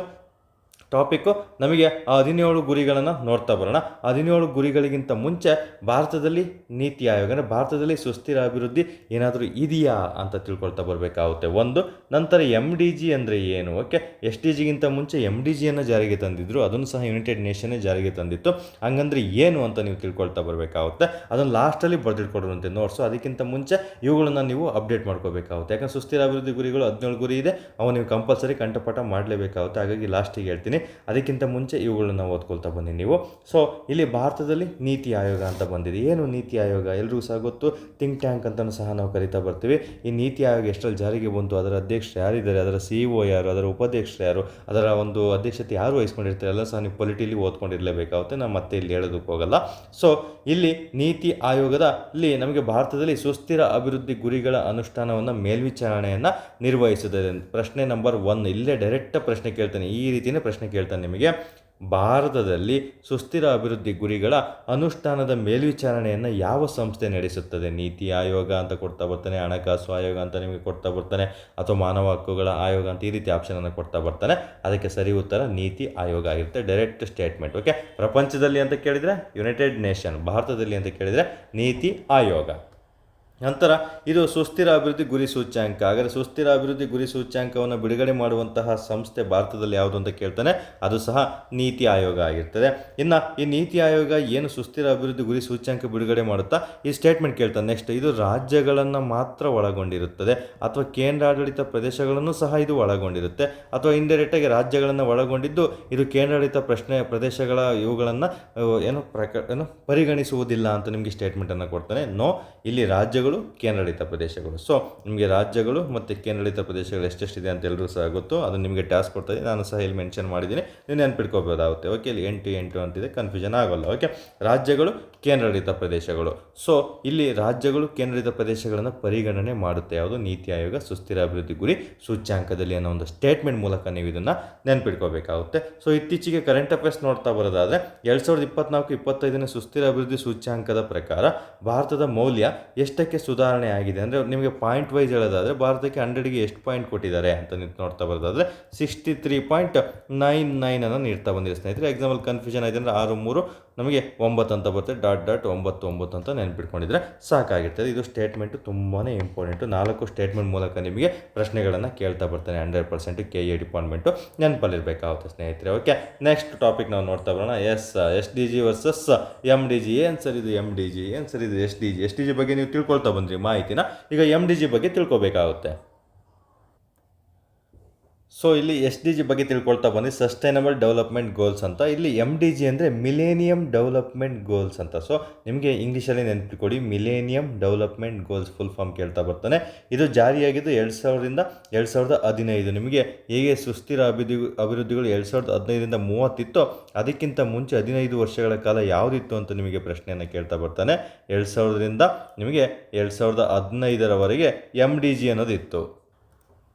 A: ಟಾಪಿಕ್ಕು ನಮಗೆ 17 ಗುರಿಗಳನ್ನು ನೋಡ್ತಾ ಬರೋಣ. 17 ಗುರಿಗಳಿಗಿಂತ ಮುಂಚೆ ಭಾರತದಲ್ಲಿ ನೀತಿ ಆಯೋಗ ಅಂದರೆ ಭಾರತದಲ್ಲಿ ಸುಸ್ಥಿರ ಅಭಿವೃದ್ಧಿ ಏನಾದರೂ ಇದೆಯಾ ಅಂತ ತಿಳ್ಕೊಳ್ತಾ ಬರಬೇಕಾಗುತ್ತೆ ಒಂದು. ನಂತರ MDG ಅಂದರೆ ಏನು? ಓಕೆ, SDGಗಿಂತ ಮುಂಚೆ MDGಯನ್ನು ಜಾರಿಗೆ ತಂದಿದ್ರು, ಅದನ್ನು ಸಹ ಯುನೈಟೆಡ್ ನೇಷನ್ನೇ ಜಾರಿಗೆ ತಂದಿತ್ತು. ಹಂಗಂದ್ರೆ ಏನು ಅಂತ ನೀವು ತಿಳ್ಕೊಳ್ತಾ ಬರಬೇಕಾಗುತ್ತೆ. ಅದನ್ನು ಲಾಸ್ಟಲ್ಲಿ ಬರೆದಿಟ್ಕೊಡುವಂತೆ ನೋಟ್ಸು. ಅದಕ್ಕಿಂತ ಮುಂಚೆ ಇವುಗಳನ್ನು ನೀವು ಅಪ್ಡೇಟ್ ಮಾಡ್ಕೋಬೇಕಾಗುತ್ತೆ. ಯಾಕಂದರೆ ಸುಸ್ಥಿರ ಅಭಿವೃದ್ಧಿ ಗುರಿಗಳು 17 ಗುರಿ ಇದೆ, ಅವು ನೀವು ಕಂಪಲ್ಸರಿ ಕಂಠಪಾಠ ಮಾಡಲೇಬೇಕಾಗುತ್ತೆ. ಹಾಗಾಗಿ ಲಾಸ್ಟಿಗೆ ಹೇಳ್ತೀನಿ. ಅದಕ್ಕಿಂತ ಮುಂಚೆ ಇವುಗಳನ್ನ ಓದ್ಕೊಳ್ತಾ ಬನ್ನಿ ನೀವು. ಸೊ ಇಲ್ಲಿ ಭಾರತದಲ್ಲಿ ನೀತಿ ಆಯೋಗ ಅಂತ ಬಂದಿದೆ. ಏನು ನೀತಿ ಆಯೋಗ? ಎಲ್ರಿಗೂ ಸಹ ಗೊತ್ತು, ಥಿಂಕ್ ಟ್ಯಾಂಕ್ ಅಂತಲೂ ಸಹ ನಾವು ಕರಿತಾ ಬರ್ತೀವಿ. ಈ ನೀತಿ ಆಯೋಗ ಎಷ್ಟರಲ್ಲಿ ಜಾರಿಗೆ ಬಂತು, ಅದರ ಅಧ್ಯಕ್ಷರು ಯಾರಿದ್ದಾರೆ, ಅದರ CEO ಯಾರು, ಅದರ ಉಪಾಧ್ಯಕ್ಷರು ಯಾರು, ಅದರ ಒಂದು ಅಧ್ಯಕ್ಷತೆ ಯಾರು ವಹಿಸ್ಕೊಂಡಿರ್ತಾರೆ ಎಲ್ಲ ಸಹ ನೀವು ಪೊಲಿಟಿಲಿ ಓದ್ಕೊಂಡಿರಲೇಬೇಕಾಗುತ್ತೆ. ನಾನು ಮತ್ತೆ ಇಲ್ಲಿ ಹೇಳೋದಕ್ಕೆ ಹೋಗಲ್ಲ. ಸೊ ಇಲ್ಲಿ ನೀತಿ ಆಯೋಗದ ಇಲ್ಲಿ ನಮಗೆ ಭಾರತದಲ್ಲಿ ಸುಸ್ಥಿರ ಅಭಿವೃದ್ಧಿ ಗುರಿಗಳ ಅನುಷ್ಠಾನವನ್ನು ಮೇಲ್ವಿಚಾರಣೆಯನ್ನು ನಿರ್ವಹಿಸುತ್ತದೆ. ಪ್ರಶ್ನೆ ನಂಬರ್ 1 ಇಲ್ಲೇ ಡೈರೆಕ್ಟ್ ಪ್ರಶ್ನೆ ಕೇಳ್ತಾನೆ. ಈ ರೀತಿಯೇ ಪ್ರಶ್ನೆ ಕೇಳ್ತಾನೆ ನಿಮಗೆ. ಭಾರತದಲ್ಲಿ ಸುಸ್ಥಿರ ಅಭಿವೃದ್ಧಿ ಗುರಿಗಳ ಅನುಷ್ಠಾನದ ಮೇಲ್ವಿಚಾರಣೆಯನ್ನು ಯಾವ ಸಂಸ್ಥೆ ನಡೆಸುತ್ತದೆ? ನೀತಿ ಆಯೋಗ ಅಂತ ಕೊಡ್ತಾ ಬರ್ತಾನೆ, ಹಣಕಾಸು ಆಯೋಗ ಅಂತ ನಿಮಗೆ ಕೊಡ್ತಾ ಬರ್ತಾನೆ, ಅಥವಾ ಮಾನವ ಹಕ್ಕುಗಳ ಆಯೋಗ ಅಂತ ಈ ರೀತಿ ಆಪ್ಷನನ್ನು ಕೊಡ್ತಾ ಬರ್ತಾನೆ. ಅದಕ್ಕೆ ಸರಿ ಉತ್ತರ ನೀತಿ ಆಯೋಗ ಆಗಿರುತ್ತೆ. Direct statement. ಓಕೆ, ಪ್ರಪಂಚದಲ್ಲಿ ಅಂತ ಕೇಳಿದರೆ ಯುನೈಟೆಡ್ ನೇಷನ್, ಭಾರತದಲ್ಲಿ ಅಂತ ಕೇಳಿದರೆ ನೀತಿ ಆಯೋಗ. ನಂತರ ಇದು ಸುಸ್ಥಿರ ಅಭಿವೃದ್ಧಿ ಗುರಿ ಸೂಚ್ಯಾಂಕ. ಹಾಗಾದರೆ ಸುಸ್ಥಿರ ಅಭಿವೃದ್ಧಿ ಗುರಿ ಸೂಚ್ಯಾಂಕವನ್ನು ಬಿಡುಗಡೆ ಮಾಡುವಂತಹ ಸಂಸ್ಥೆ ಭಾರತದಲ್ಲಿ ಯಾವುದು ಅಂತ ಕೇಳ್ತಾನೆ, ಅದು ಸಹ ನೀತಿ ಆಯೋಗ ಆಗಿರ್ತದೆ. ಇನ್ನು ಈ ನೀತಿ ಆಯೋಗ ಏನು ಸುಸ್ಥಿರ ಅಭಿವೃದ್ಧಿ ಗುರಿ ಸೂಚ್ಯಾಂಕ ಬಿಡುಗಡೆ ಮಾಡುತ್ತಾ ಈ ಸ್ಟೇಟ್ಮೆಂಟ್ ಕೇಳ್ತಾನೆ. ನೆಕ್ಸ್ಟ್, ಇದು ರಾಜ್ಯಗಳನ್ನು ಮಾತ್ರ ಒಳಗೊಂಡಿರುತ್ತದೆ ಅಥವಾ ಕೇಂದ್ರಾಡಳಿತ ಪ್ರದೇಶಗಳನ್ನು ಸಹ ಇದು ಒಳಗೊಂಡಿರುತ್ತೆ, ಅಥವಾ ಇಂಡೈರೆಕ್ಟಾಗಿ ರಾಜ್ಯಗಳನ್ನು ಒಳಗೊಂಡಿದ್ದು ಇದು ಕೇಂದ್ರಾಡಳಿತ ಪ್ರದೇಶಗಳ ಇವುಗಳನ್ನು ಏನು ಪರಿಗಣಿಸುವುದಿಲ್ಲ ಅಂತ ನಿಮಗೆ ಸ್ಟೇಟ್ಮೆಂಟನ್ನು ಕೊಡ್ತಾನೆ. ನೋ, ಇಲ್ಲಿ ರಾಜ್ಯಗಳು, ಕೇಂದ್ರಾಡಳಿತ ಪ್ರದೇಶಗಳು. ಸೊ ನಿಮಗೆ ರಾಜ್ಯಗಳು ಮತ್ತು ಕೇಂದ್ರಾಡಳಿತ ಪ್ರದೇಶಗಳು ಎಷ್ಟೆಷ್ಟಿದೆ ಅಂತ ಎಲ್ಲರೂ ಸಹ ಗೊತ್ತು. ಅದು ನಿಮಗೆ ಟಾಸ್ಕ್ ಕೊಡ್ತಾಯಿದೆ, ನಾನು ಸಹ ಇಲ್ಲಿ ಮೆನ್ಷನ್ ಮಾಡಿದ್ದೀನಿ, ನೀವು ನೆನ್ಪಿಟ್ಕೋಬೋದಾಗುತ್ತೆ. ಓಕೆ, ಇಲ್ಲಿ 8 ಅಂತಿದೆ, ಕನ್ಫ್ಯೂಷನ್ ಆಗೋಲ್ಲ. ಓಕೆ, ರಾಜ್ಯಗಳು, ಕೇಂದ್ರಾಡಳಿತ ಪ್ರದೇಶಗಳು. ಸೊ ಇಲ್ಲಿ ರಾಜ್ಯಗಳು, ಕೇಂದ್ರಾಡಳಿತ ಪ್ರದೇಶಗಳನ್ನು ಪರಿಗಣನೆ ಮಾಡುತ್ತೆ ಯಾವುದು? ನೀತಿ ಆಯೋಗ ಸುಸ್ಥಿರ ಅಭಿವೃದ್ಧಿ ಗುರಿ ಸೂಚ್ಯಾಂಕದಲ್ಲಿ ಅನ್ನೋ ಒಂದು ಸ್ಟೇಟ್ಮೆಂಟ್ ಮೂಲಕ ನೀವು ಇದನ್ನು ನೆನ್ಪಿಟ್ಕೋಬೇಕಾಗುತ್ತೆ. ಸೊ ಇತ್ತೀಚೆಗೆ ಕರೆಂಟ್ ಅಫೇರ್ಸ್ ನೋಡ್ತಾ ಬರೋದಾದರೆ 2024-25ನೇ ಸುಸ್ಥಿರ ಅಭಿವೃದ್ಧಿ ಸೂಚ್ಯಾಂಕದ ಪ್ರಕಾರ ಭಾರತದ ಮೌಲ್ಯ ಎಷ್ಟಕ್ಕೆ ಸುಧಾರಣೆ ಆಗಿದೆ ಅಂದರೆ ನಿಮಗೆ ಪಾಯಿಂಟ್ ವೈಸ್ ಹೇಳೋದಾದರೆ ಭಾರತಕ್ಕೆ 100ಗೆ ಎಷ್ಟು ಪಾಯಿಂಟ್ ಕೊಟ್ಟಿದ್ದಾರೆ ಅಂತ ನೀವು ನೋಡ್ತಾ ಬರೋದಾದರೆ 63.99 ಅನ್ನು ನೀಡ್ತಾ ಬಂದಿದೆ ಸ್ನೇಹಿತರೆ. ಎಕ್ಸಾಂಪಲ್ ಕನ್ಫ್ಯೂಷನ್ ಆಯಿತು ಅಂದರೆ 6, 3 ನಮಗೆ 9 ಅಂತ ಬರುತ್ತೆ, .99 ಅಂತ ನೆನ್ಪಿಟ್ಕೊಂಡಿದ್ರೆ ಸಾಕಾಗಿರ್ತದೆ. ಇದು ಸ್ಟೇಟ್ಮೆಂಟು ತುಂಬಾ ಇಂಪಾರ್ಟೆಂಟು. 4 ಸ್ಟೇಟ್ಮೆಂಟ್ ಮೂಲಕ ನಿಮಗೆ ಪ್ರಶ್ನೆಗಳನ್ನು ಕೇಳ್ತಾ ಬರ್ತಾನೆ. 100% KA ಡಿಪಾರ್ಟ್ಮೆಂಟು ನೆನಪಲ್ಲಿರಬೇಕಾಗುತ್ತೆ ಸ್ನೇಹಿತರೆ. ಓಕೆ, ನೆಕ್ಸ್ಟ್ ಟಾಪಿಕ್ ನಾವು ನೋಡ್ತಾ ಬರೋಣ. SDG versus MDG. ಏನು ಸರ್ ಇದು MDG, ಏನು ಸರ್ ಇದು SDG ಬಗ್ಗೆ ನೀವು ತಿಳ್ಕೊಳ್ತಾ ಬಂದ್ರಿ ಮಾಹಿತಿನ. ಈಗ MDG ಬಗ್ಗೆ ತಿಳ್ಕೊಬೇಕಾಗುತ್ತೆ. ಸೊ ಇಲ್ಲಿ ಎಸ್ ಡಿ ಜಿ ಬಗ್ಗೆ ತಿಳ್ಕೊಳ್ತಾ ಬನ್ನಿ. ಸಸ್ಟೈನಬಲ್ ಡೆವಲಪ್ಮೆಂಟ್ ಗೋಲ್ಸ್ ಅಂತ. ಇಲ್ಲಿ ಎಮ್ ಡಿ ಜಿ ಅಂದರೆ ಮಿಲೇನಿಯಂ ಡೆವಲಪ್ಮೆಂಟ್ ಗೋಲ್ಸ್ ಅಂತ. ಸೊ ನಿಮಗೆ ಇಂಗ್ಲೀಷಲ್ಲಿ ನೆನಪಿಟ್ಕೊಡಿ, millennium development goals full form ಕೇಳ್ತಾ ಬರ್ತಾನೆ. ಇದು ಜಾರಿಯಾಗಿದ್ದು 2000ರಿಂದ 2015. ನಿಮಗೆ ಹೇಗೆ ಸುಸ್ಥಿರ ಅಭಿವೃದ್ಧಿಗಳು 2015ರಿಂದ 30 ಇತ್ತು, ಅದಕ್ಕಿಂತ ಮುಂಚೆ 15 ವರ್ಷಗಳ ಕಾಲ ಯಾವುದಿತ್ತು ಅಂತ ನಿಮಗೆ ಪ್ರಶ್ನೆಯನ್ನು ಕೇಳ್ತಾ ಬರ್ತಾನೆ. 2000ರಿಂದ ನಿಮಗೆ 2015ರವರೆಗೆ ಎಮ್ ಡಿ ಜಿ ಅನ್ನೋದಿತ್ತು.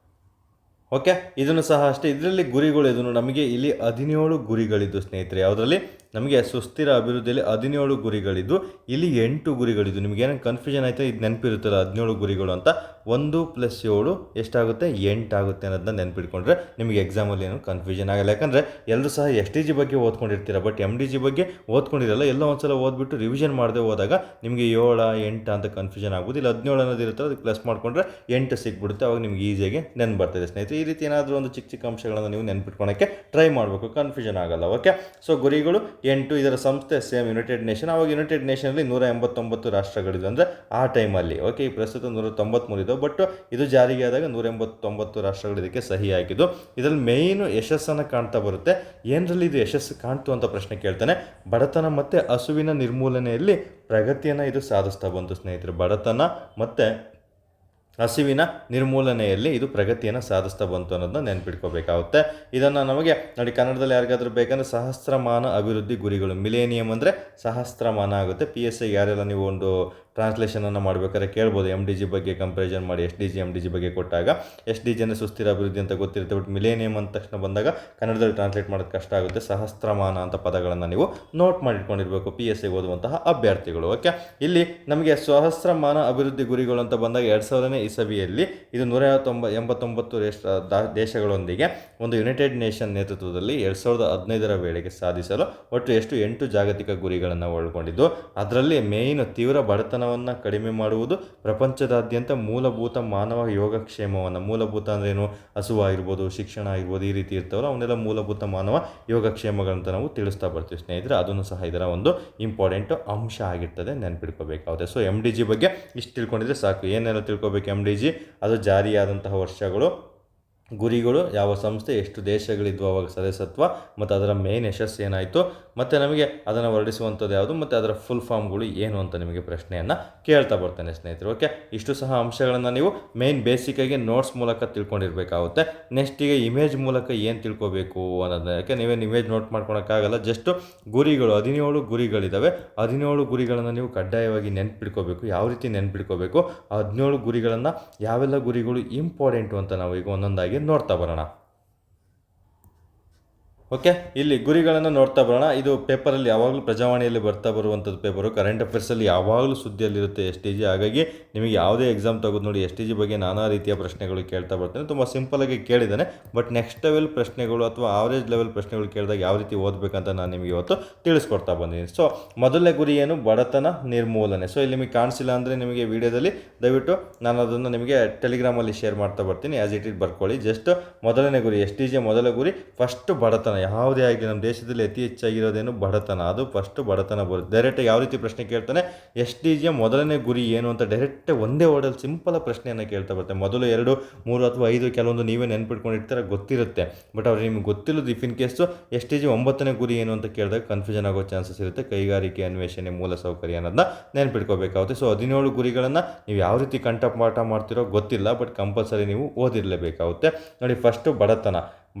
A: ಓಕೆ, ಇದನ್ನು ಸಹ ಅಷ್ಟೇ. ಇದರಲ್ಲಿ ಗುರಿಗಳು ಇದನ್ನು ನಮಗೆ ಇಲ್ಲಿ 17 ಗುರಿಗಳಿದ್ದು ಸ್ನೇಹಿತರೆ. ಯಾವುದರಲ್ಲಿ ನಮಗೆ ಸುಸ್ಥಿರ ಅಭಿವೃದ್ಧಿಯಲ್ಲಿ 17 ಗುರಿಗಳಿದ್ದು, ಇಲ್ಲಿ 8 ಗುರಿಗಳಿದ್ದು. ನಿಮಗೇನು ಕನ್ಫ್ಯೂಷನ್ ಆಯಿತು, ಇದು ನೆನಪಿರುತ್ತಲ್ಲ 17 ಗುರಿಗಳು ಅಂತ. 1 + 7 ಎಷ್ಟಾಗುತ್ತೆ, 8 ಆಗುತ್ತೆ ಅನ್ನೋದನ್ನ ನೆನಪಿಟ್ಕೊಂಡ್ರೆ ನಿಮಗೆ ಎಕ್ಸಾಮಲ್ಲಿ ಏನು ಕನ್ಫ್ಯೂಷನ್ ಆಗಲ್ಲ. ಯಾಕಂದರೆ ಎಲ್ಲರೂ ಸಹ ಎಸ್ ಟಿ ಜಿ ಬಗ್ಗೆ ಓದ್ಕೊಂಡಿರ್ತೀರ, ಬಟ್ ಎಮ್ ಡಿ ಜಿ ಬಗ್ಗೆ ಓದ್ಕೊಂಡಿರಲ್ಲ. ಎಲ್ಲೋ ಒಂದು ಸಲ ಓದ್ಬಿಟ್ಟು ರಿವಿಷನ್ ಮಾಡದೆ ಹೋದಾಗ ನಿಮಗೆ 7, 8 ಅಂತ ಕನ್ಫ್ಯೂಷನ್ ಆಗೋದು. ಇಲ್ಲಿ 17 ಅನ್ನೋದು ಇರುತ್ತಲ್ಲ, ಅದಕ್ಕೆ ಪ್ಲಸ್ ಮಾಡಿಕೊಂಡ್ರೆ 8 ಸಿಕ್ಬಿಡುತ್ತೆ. ಅವಾಗ ನಿಮ್ಗೆ ಈಸಿಯಾಗಿ ನೆನಪು ಬರ್ತದೆ ಸ್ನೇಹಿತರೆ. ಈ ರೀತಿ ಏನಾದರೂ ಒಂದು ಚಿಕ್ಕ ಚಿಕ್ಕ ಅಂಶಗಳನ್ನು ನೀವು ನೆನಪಿಟ್ಕೊಳಕ್ಕೆ ಟ್ರೈ ಮಾಡಬೇಕು, ಕನ್ಫ್ಯೂಷನ್ ಆಗಲ್ಲ. ಓಕೆ, ಸೊ ಗುರಿಗಳು 8. ಇದರ ಸಂಸ್ಥೆ ಸೇಮ್ ಯುನೈಟೆಡ್ ನೇಷನ್. ಆವಾಗ ಯುನೈಟೆಡ್ ನೇಷನಲ್ಲಿ 189 ರಾಷ್ಟ್ರಗಳಿದೆ ಅಂದರೆ ಆ ಟೈಮಲ್ಲಿ. ಓಕೆ, ಈ ಪ್ರಸ್ತುತ 193 ಇದೆ, ಬಟ್ ಇದು ಜಾರಿಗೆ ಆದಾಗ 189 ರಾಷ್ಟ್ರಗಳು ಇದಕ್ಕೆ ಸಹಿ ಹಾಕಿದ್ದು. ಇದರಲ್ಲಿ ಮೇಯ್ನು ಯಶಸ್ಸನ್ನು ಕಾಣ್ತಾ ಬರುತ್ತೆ. ಏನರಲ್ಲಿ ಇದು ಯಶಸ್ಸು ಕಾಣ್ತು ಅಂತ ಪ್ರಶ್ನೆ ಕೇಳ್ತಾನೆ. ಬಡತನ ಮತ್ತು ಹಸುವಿನ ನಿರ್ಮೂಲನೆಯಲ್ಲಿ ಪ್ರಗತಿಯನ್ನು ಇದು ಸಾಧಿಸ್ತಾ ಬಂತು ಸ್ನೇಹಿತರೆ. ಬಡತನ ಮತ್ತು ಹಸಿವಿನ ನಿರ್ಮೂಲನೆಯಲ್ಲಿ ಇದು ಪ್ರಗತಿಯನ್ನು ಸಾಧಿಸ್ತಾ ಬಂತು ಅನ್ನೋದನ್ನ ನೆನ್ಪಿಟ್ಕೋಬೇಕಾಗುತ್ತೆ. ಇದನ್ನು ನಮಗೆ ನೋಡಿ, ಕನ್ನಡದಲ್ಲಿ ಯಾರಿಗಾದ್ರೂ ಬೇಕಂದರೆ ಸಹಸ್ರಮಾನ ಅಭಿವೃದ್ಧಿ ಗುರಿಗಳು, ಮಿಲೇನಿಯಂ ಅಂದರೆ ಸಹಸ್ರಮಾನ ಆಗುತ್ತೆ. ಪಿ ಎಸ್ ಐ ಯಾರೆಲ್ಲ ನೀವು ಒಂದು ಟ್ರಾನ್ಸ್ಲೇಷನನ್ನು ಮಾಡಬೇಕಾದ್ರೆ ಕೇಳ್ಬೋದು, ಎಮ್ ಡಿ ಜಿ ಬಗ್ಗೆ ಕಂಪ್ಯಾರಿಸನ್ ಮಾಡಿ S D G M D G ಬಗ್ಗೆ ಕೊಟ್ಟಾಗ. ಎಸ್ ಡಿ ಜಿ ಅಂದರೆ ಸುಸ್ಥಿರ ಅಭಿವೃದ್ಧಿ ಅಂತ ಗೊತ್ತಿರುತ್ತೆ, ಬಟ್ ಮಿಲೇನಿಯಂ ಅಂದ ತಕ್ಷಣ ಬಂದಾಗ ಕನ್ನಡದಲ್ಲಿ ಟ್ರಾನ್ಸ್ಲೇಟ್ ಮಾಡೋದು ಕಷ್ಟ ಆಗುತ್ತೆ. ಸಹಸ್ರಮಾನ ಅಂತ ಪದಗಳನ್ನು ನೀವು ನೋಟ್ ಮಾಡಿಟ್ಕೊಂಡಿರಬೇಕು ಪಿ ಎಸ್ ಐ ಓದುವಂತಹ ಅಭ್ಯರ್ಥಿಗಳು. ಓಕೆ, ಇಲ್ಲಿ ನಮಗೆ ಸಹಸ್ರಮಾನ ಅಭಿವೃದ್ಧಿ ಗುರಿಗಳು ಅಂತ ಬಂದಾಗ 2000ನೇ ಇಸವಿಯಲ್ಲಿ ಇದು 189 ದೇಶಗಳೊಂದಿಗೆ ಒಂದು ಯುನೈಟೆಡ್ ನೇಷನ್ ನೇತೃತ್ವದಲ್ಲಿ 2015ರ ವೇಳೆಗೆ ಸಾಧಿಸಲು ಒಟ್ಟು 8 ಜಾಗತಿಕ ಗುರಿಗಳನ್ನು ಒಳಗೊಂಡಿದ್ದು. ಅದರಲ್ಲಿ ಮೇಯ್ನ್ ತೀವ್ರ ಬಡತನವನ್ನು ಕಡಿಮೆ ಮಾಡುವುದು, ಪ್ರಪಂಚದಾದ್ಯಂತ ಮೂಲಭೂತ ಮಾನವ ಯೋಗಕ್ಷೇಮವನ್ನು, ಮೂಲಭೂತ ಅಂದ್ರೇನು, ಹಸುವಾಗಿರ್ಬೋದು, ಶಿಕ್ಷಣ ಆಗಿರ್ಬೋದು, ಈ ರೀತಿ ಇರ್ತಾವಲ್ಲ ಅವನ್ನೆಲ್ಲ ಮೂಲಭೂತ ಮಾನವ ಯೋಗಕ್ಷೇಮಗಳಂತ ನಾವು ತಿಳಿಸ್ತಾ ಬರ್ತೀವಿ ಸ್ನೇಹಿತರೆ. ಅದನ್ನು ಸಹ ಇದರ ಒಂದು ಇಂಪಾರ್ಟೆಂಟ್ ಅಂಶ ಆಗಿರ್ತದೆ, ನೆನಪಿಟ್ಕೋಬೇಕಾಗುತ್ತೆ. ಸೊ ಎಮ್ ಡಿ ಜಿ ಬಗ್ಗೆ ಇಷ್ಟು ತಿಳ್ಕೊಂಡಿದ್ರೆ ಸಾಕು. ಏನೆಲ್ಲ ತಿಳ್ಕೊಬೇಕು ಎಮ್ ಡಿ ಜಿ, ಅದು ಜಾರಿಯಾದಂತಹ ವರ್ಷಗಳು, ಗುರಿಗಳು, ಯಾವ ಸಂಸ್ಥೆ, ಎಷ್ಟು ದೇಶಗಳಿದ್ವು ಅವಾಗ ಸದಸ್ಯತ್ವ, ಮತ್ತು ಅದರ ಮೇನ್ ಯಶಸ್ಸು ಏನಾಯಿತು, ಮತ್ತು ನಮಗೆ ಅದನ್ನು ಹೊರಡಿಸುವಂಥದ್ದು ಯಾವುದು, ಮತ್ತು ಅದರ ಫುಲ್ ಫಾರ್ಮ್ಗಳು ಏನು ಅಂತ ನಿಮಗೆ ಪ್ರಶ್ನೆಯನ್ನು ಕೇಳ್ತಾ ಬರ್ತಾನೆ ಸ್ನೇಹಿತರೆ. ಓಕೆ, ಇಷ್ಟು ಸಹ ಅಂಶಗಳನ್ನು ನೀವು ಮೇನ್ ಬೇಸಿಕ್ಕಾಗಿ ನೋಟ್ಸ್ ಮೂಲಕ ತಿಳ್ಕೊಂಡಿರಬೇಕಾಗುತ್ತೆ. ನೆಕ್ಸ್ಟ್ ಈಗ ಇಮೇಜ್ ಮೂಲಕ ಏನು ತಿಳ್ಕೊಬೇಕು ಅನ್ನೋದನ್ನ, ಯಾಕೆ ನೀವೇನು ಇಮೇಜ್ ನೋಟ್ ಮಾಡ್ಕೊಳಕ್ಕಾಗಲ್ಲ. ಜಸ್ಟ್ ಗುರಿಗಳು 17 ಗುರಿಗಳಿದ್ದಾವೆ. 17 ಗುರಿಗಳನ್ನು ನೀವು ಕಡ್ಡಾಯವಾಗಿ ನೆನ್ಪಿಟ್ಕೋಬೇಕು. ಯಾವ ರೀತಿ ನೆನ್ಪಿಟ್ಕೋಬೇಕು, 17 ಗುರಿಗಳನ್ನು, ಯಾವೆಲ್ಲ ಗುರಿಗಳು ಇಂಪಾರ್ಟೆಂಟು ಅಂತ ನಾವು ಈಗ ಒಂದೊಂದಾಗಿ ನೋಡ್ತಾ ಬರೋಣ. ಓಕೆ, ಇಲ್ಲಿ ಗುರಿಗಳನ್ನು ನೋಡ್ತಾ ಬರೋಣ. ಇದು ಪೇಪರಲ್ಲಿ ಯಾವಾಗಲೂ ಪ್ರಜಾವಾಣಿಯಲ್ಲಿ ಬರ್ತಾ ಬರುವಂಥದ್ದು ಪೇಪರು. ಕರೆಂಟ್ ಅಫೇರ್ಸಲ್ಲಿ ಯಾವಾಗಲೂ ಸುದ್ದಿಯಲ್ಲಿರುತ್ತೆ ಎಸ್ ಟಿ ಜಿ. ಹಾಗಾಗಿ ನಿಮಗೆ ಯಾವುದೇ ಎಕ್ಸಾಮ್ ತೆಗೆದು ನೋಡಿ, ಎಸ್ ಟಿ ಜಿ ಬಗ್ಗೆ ನಾನಾ ರೀತಿಯ ಪ್ರಶ್ನೆಗಳು ಕೇಳ್ತಾ ಬರ್ತಾನೆ. ತುಂಬ ಸಿಂಪಲಾಗಿ ಕೇಳಿದ್ದಾನೆ, ಬಟ್ ನೆಕ್ಸ್ಟ್ ಲೆವೆಲ್ ಪ್ರಶ್ನೆಗಳು ಅಥವಾ ಆವರೇಜ್ ಲೆವೆಲ್ ಪ್ರಶ್ನೆಗಳು ಕೇಳಿದಾಗ ಯಾವ ರೀತಿ ಓದಬೇಕಂತ ನಾನು ನಿಮಗೆ ಇವತ್ತು ತಿಳಿಸ್ಕೊಡ್ತಾ ಬಂದಿದ್ದೀನಿ. ಸೊ ಮೊದಲನೇ ಗುರಿ ಏನು, ಬಡತನ ನಿರ್ಮೂಲನೆ. ಸೊ ಇಲ್ಲಿ ನಿಮಗೆ ಕಾಣಿಸಿಲ್ಲ ಅಂದರೆ ನಿಮಗೆ ವಿಡಿಯೋದಲ್ಲಿ ದಯವಿಟ್ಟು ನಾನು ಅದನ್ನು ನಿಮಗೆ ಟೆಲಿಗ್ರಾಮಲ್ಲಿ ಶೇರ್ ಮಾಡ್ತಾ ಬರ್ತೀನಿ. ಆ್ಯಸ್ ಇಟ್ ಇಟ್ ಬರ್ಕೊಳ್ಳಿ. ಜಸ್ಟ್ ಮೊದಲನೇ ಗುರಿ, ಎಸ್ ಟಿ ಜಿ ಮೊದಲ ಗುರಿ ಫಸ್ಟ್ ಬಡತನ. ಯಾವುದೇ ಆಗಲಿ ನಮ್ಮ ದೇಶದಲ್ಲಿ ಅತಿ ಹೆಚ್ಚಾಗಿರೋದೇನು ಬಡತನ, ಅದು ಫಸ್ಟ್ ಬಡತನ ಬರುತ್ತೆ. ಡೈರೆಕ್ಟಾಗಿ ಯಾವ ರೀತಿ ಪ್ರಶ್ನೆ ಕೇಳ್ತಾನೆ, ಎಸ್ ಟಿ ಜಿಯ ಮೊದಲನೇ ಗುರಿ ಏನು ಅಂತ ಡೈರೆಕ್ಟ್ ಒಂದೇ ವರ್ಡಲ್ಲಿ ಸಿಂಪಲ್ ಪ್ರಶ್ನೆಯನ್ನು ಕೇಳ್ತಾ ಬರ್ತಾರೆ. ಮೊದಲು 2, 3 ಅಥವಾ 5 ಕೆಲವೊಂದು ನೀವೇ ನೆನ್ಪಿಟ್ಕೊಂಡಿರ್ತಾರೆ, ಗೊತ್ತಿರುತ್ತೆ, ಬಟ್ ಅವ್ರಿಗೆ ನಿಮ್ಗೆ ಗೊತ್ತಿಲ್ಲದು if in case S T G 9ನೇ ಗುರಿ ಏನು ಅಂತ ಕೇಳಿದಾಗ ಕನ್ಫ್ಯೂಷನ್ ಆಗೋ ಚಾನ್ಸಸ್ ಇರುತ್ತೆ. ಕೈಗಾರಿಕೆ ಅನ್ವೇಷಣೆ, ಮೂಲಸೌಕರ್ಯ ಅನ್ನೋದನ್ನ ನೆನ್ಪಿಟ್ಕೋಬೇಕಾಗುತ್ತೆ. ಸೊ 17 ಗುರಿಗಳನ್ನು ನೀವು ಯಾವ ರೀತಿ ಕಂಠಪಾಠ ಮಾಡ್ತಿರೋ ಗೊತ್ತಿಲ್ಲ, ಬಟ್ ಕಂಪಲ್ಸರಿ ನೀವು ಓದಿರಲೇಬೇಕಾಗುತ್ತೆ. ನೋಡಿ, ಫಸ್ಟು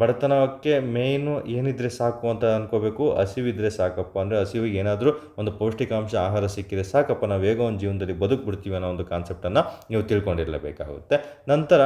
A: ಬಡತನಕ್ಕೆ ಮೇಯ್ನು ಏನಿದ್ರೆ ಸಾಕು ಅಂತ ಅಂದ್ಕೋಬೇಕು. ಹಸಿವಿದ್ರೆ ಸಾಕಪ್ಪ, ಅಂದರೆ ಹಸಿವಿಗೆ ಏನಾದರೂ ಒಂದು ಪೌಷ್ಟಿಕಾಂಶ ಆಹಾರ ಸಿಕ್ಕಿದ್ರೆ ಸಾಕಪ್ಪ, ನಾವು ಹೇಗೋ ಒಂದು ಜೀವನದಲ್ಲಿ ಬದುಕ್ಬಿಡ್ತೀವಿ ಅನ್ನೋ ಒಂದು ಕಾನ್ಸೆಪ್ಟನ್ನು ನೀವು ತಿಳ್ಕೊಂಡಿರಲೇಬೇಕಾಗುತ್ತೆ. ನಂತರ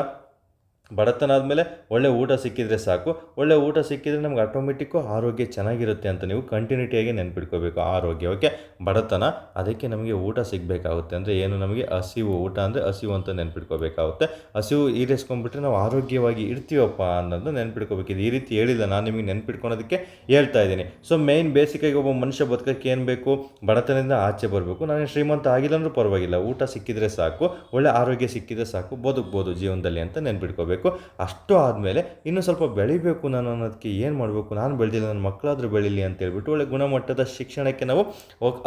A: ಬಡತನ ಆದಮೇಲೆ ಒಳ್ಳೆ ಊಟ ಸಿಕ್ಕಿದರೆ ಸಾಕು. ಒಳ್ಳೆ ಊಟ ಸಿಕ್ಕಿದರೆ ನಮ್ಗೆ ಆಟೋಮೆಟಿಕ್ಕು ಆರೋಗ್ಯ ಚೆನ್ನಾಗಿರುತ್ತೆ ಅಂತ ನೀವು ಕಂಟಿನ್ಯೂಟಿಯಾಗಿ ನೆನ್ಪಿಟ್ಕೋಬೇಕು. ಆರೋಗ್ಯ, ಓಕೆ, ಬಡತನ, ಅದಕ್ಕೆ ನಮಗೆ ಊಟ ಸಿಗಬೇಕಾಗುತ್ತೆ. ಅಂದರೆ ಏನು, ನಮಗೆ ಹಸಿವು, ಊಟ ಅಂದರೆ ಹಸಿವು ಅಂತ ನೆನ್ಪಿಟ್ಕೋಬೇಕಾಗುತ್ತೆ. ಹಸಿವು ಈಡೇರಿಸ್ಕೊಂಡ್ಬಿಟ್ರೆ ನಾವು ಆರೋಗ್ಯವಾಗಿ ಇರ್ತೀವಪ್ಪ ಅನ್ನೋದು ನೆನ್ಪಿಟ್ಕೋಬೇಕು. ಇದು ಈ ರೀತಿ ಹೇಳಿಲ್ಲ, ನಾನು ನಿಮಗೆ ನೆನ್ಪಿಟ್ಕೊಳೋದಕ್ಕೆ ಹೇಳ್ತಾ ಇದ್ದೀನಿ. ಸೊ ಮೇಯ್ನ್ ಬೇಸಿಕಾಗಿ ಒಬ್ಬ ಮನುಷ್ಯ ಬದುಕಕ್ಕೆ ಏನು ಬೇಕು, ಬಡತನದಿಂದ ಆಚೆ ಬರಬೇಕು. ನಾನು ಶ್ರೀಮಂತ ಆಗಿಲ್ಲ ಅಂದರೂ ಪರವಾಗಿಲ್ಲ, ಊಟ ಸಿಕ್ಕಿದರೆ ಸಾಕು, ಒಳ್ಳೆ ಆರೋಗ್ಯ ಸಿಕ್ಕಿದರೆ ಸಾಕು, ಬದುಕ್ಬೋದು ಜೀವನದಲ್ಲಿ ಅಂತ ನೆನ್ಪಿಟ್ಕೋಬೇಕು. ಬರಬೇಕು. ಅಷ್ಟು ಆದಮೇಲೆ ಇನ್ನೂ ಸ್ವಲ್ಪ ಬೆಳಿಬೇಕು ನಾನು ಅನ್ನೋದಕ್ಕೆ ಏನು ಮಾಡಬೇಕು, ನಾನು ಬೆಳೆದಿಲ್ಲ ನನ್ನ ಮಕ್ಕಳಾದರೂ ಬೆಳೀಲಿ ಅಂತ ಹೇಳ್ಬಿಟ್ಟು ಒಳ್ಳೆ ಗುಣಮಟ್ಟದ ಶಿಕ್ಷಣಕ್ಕೆ ನಾವು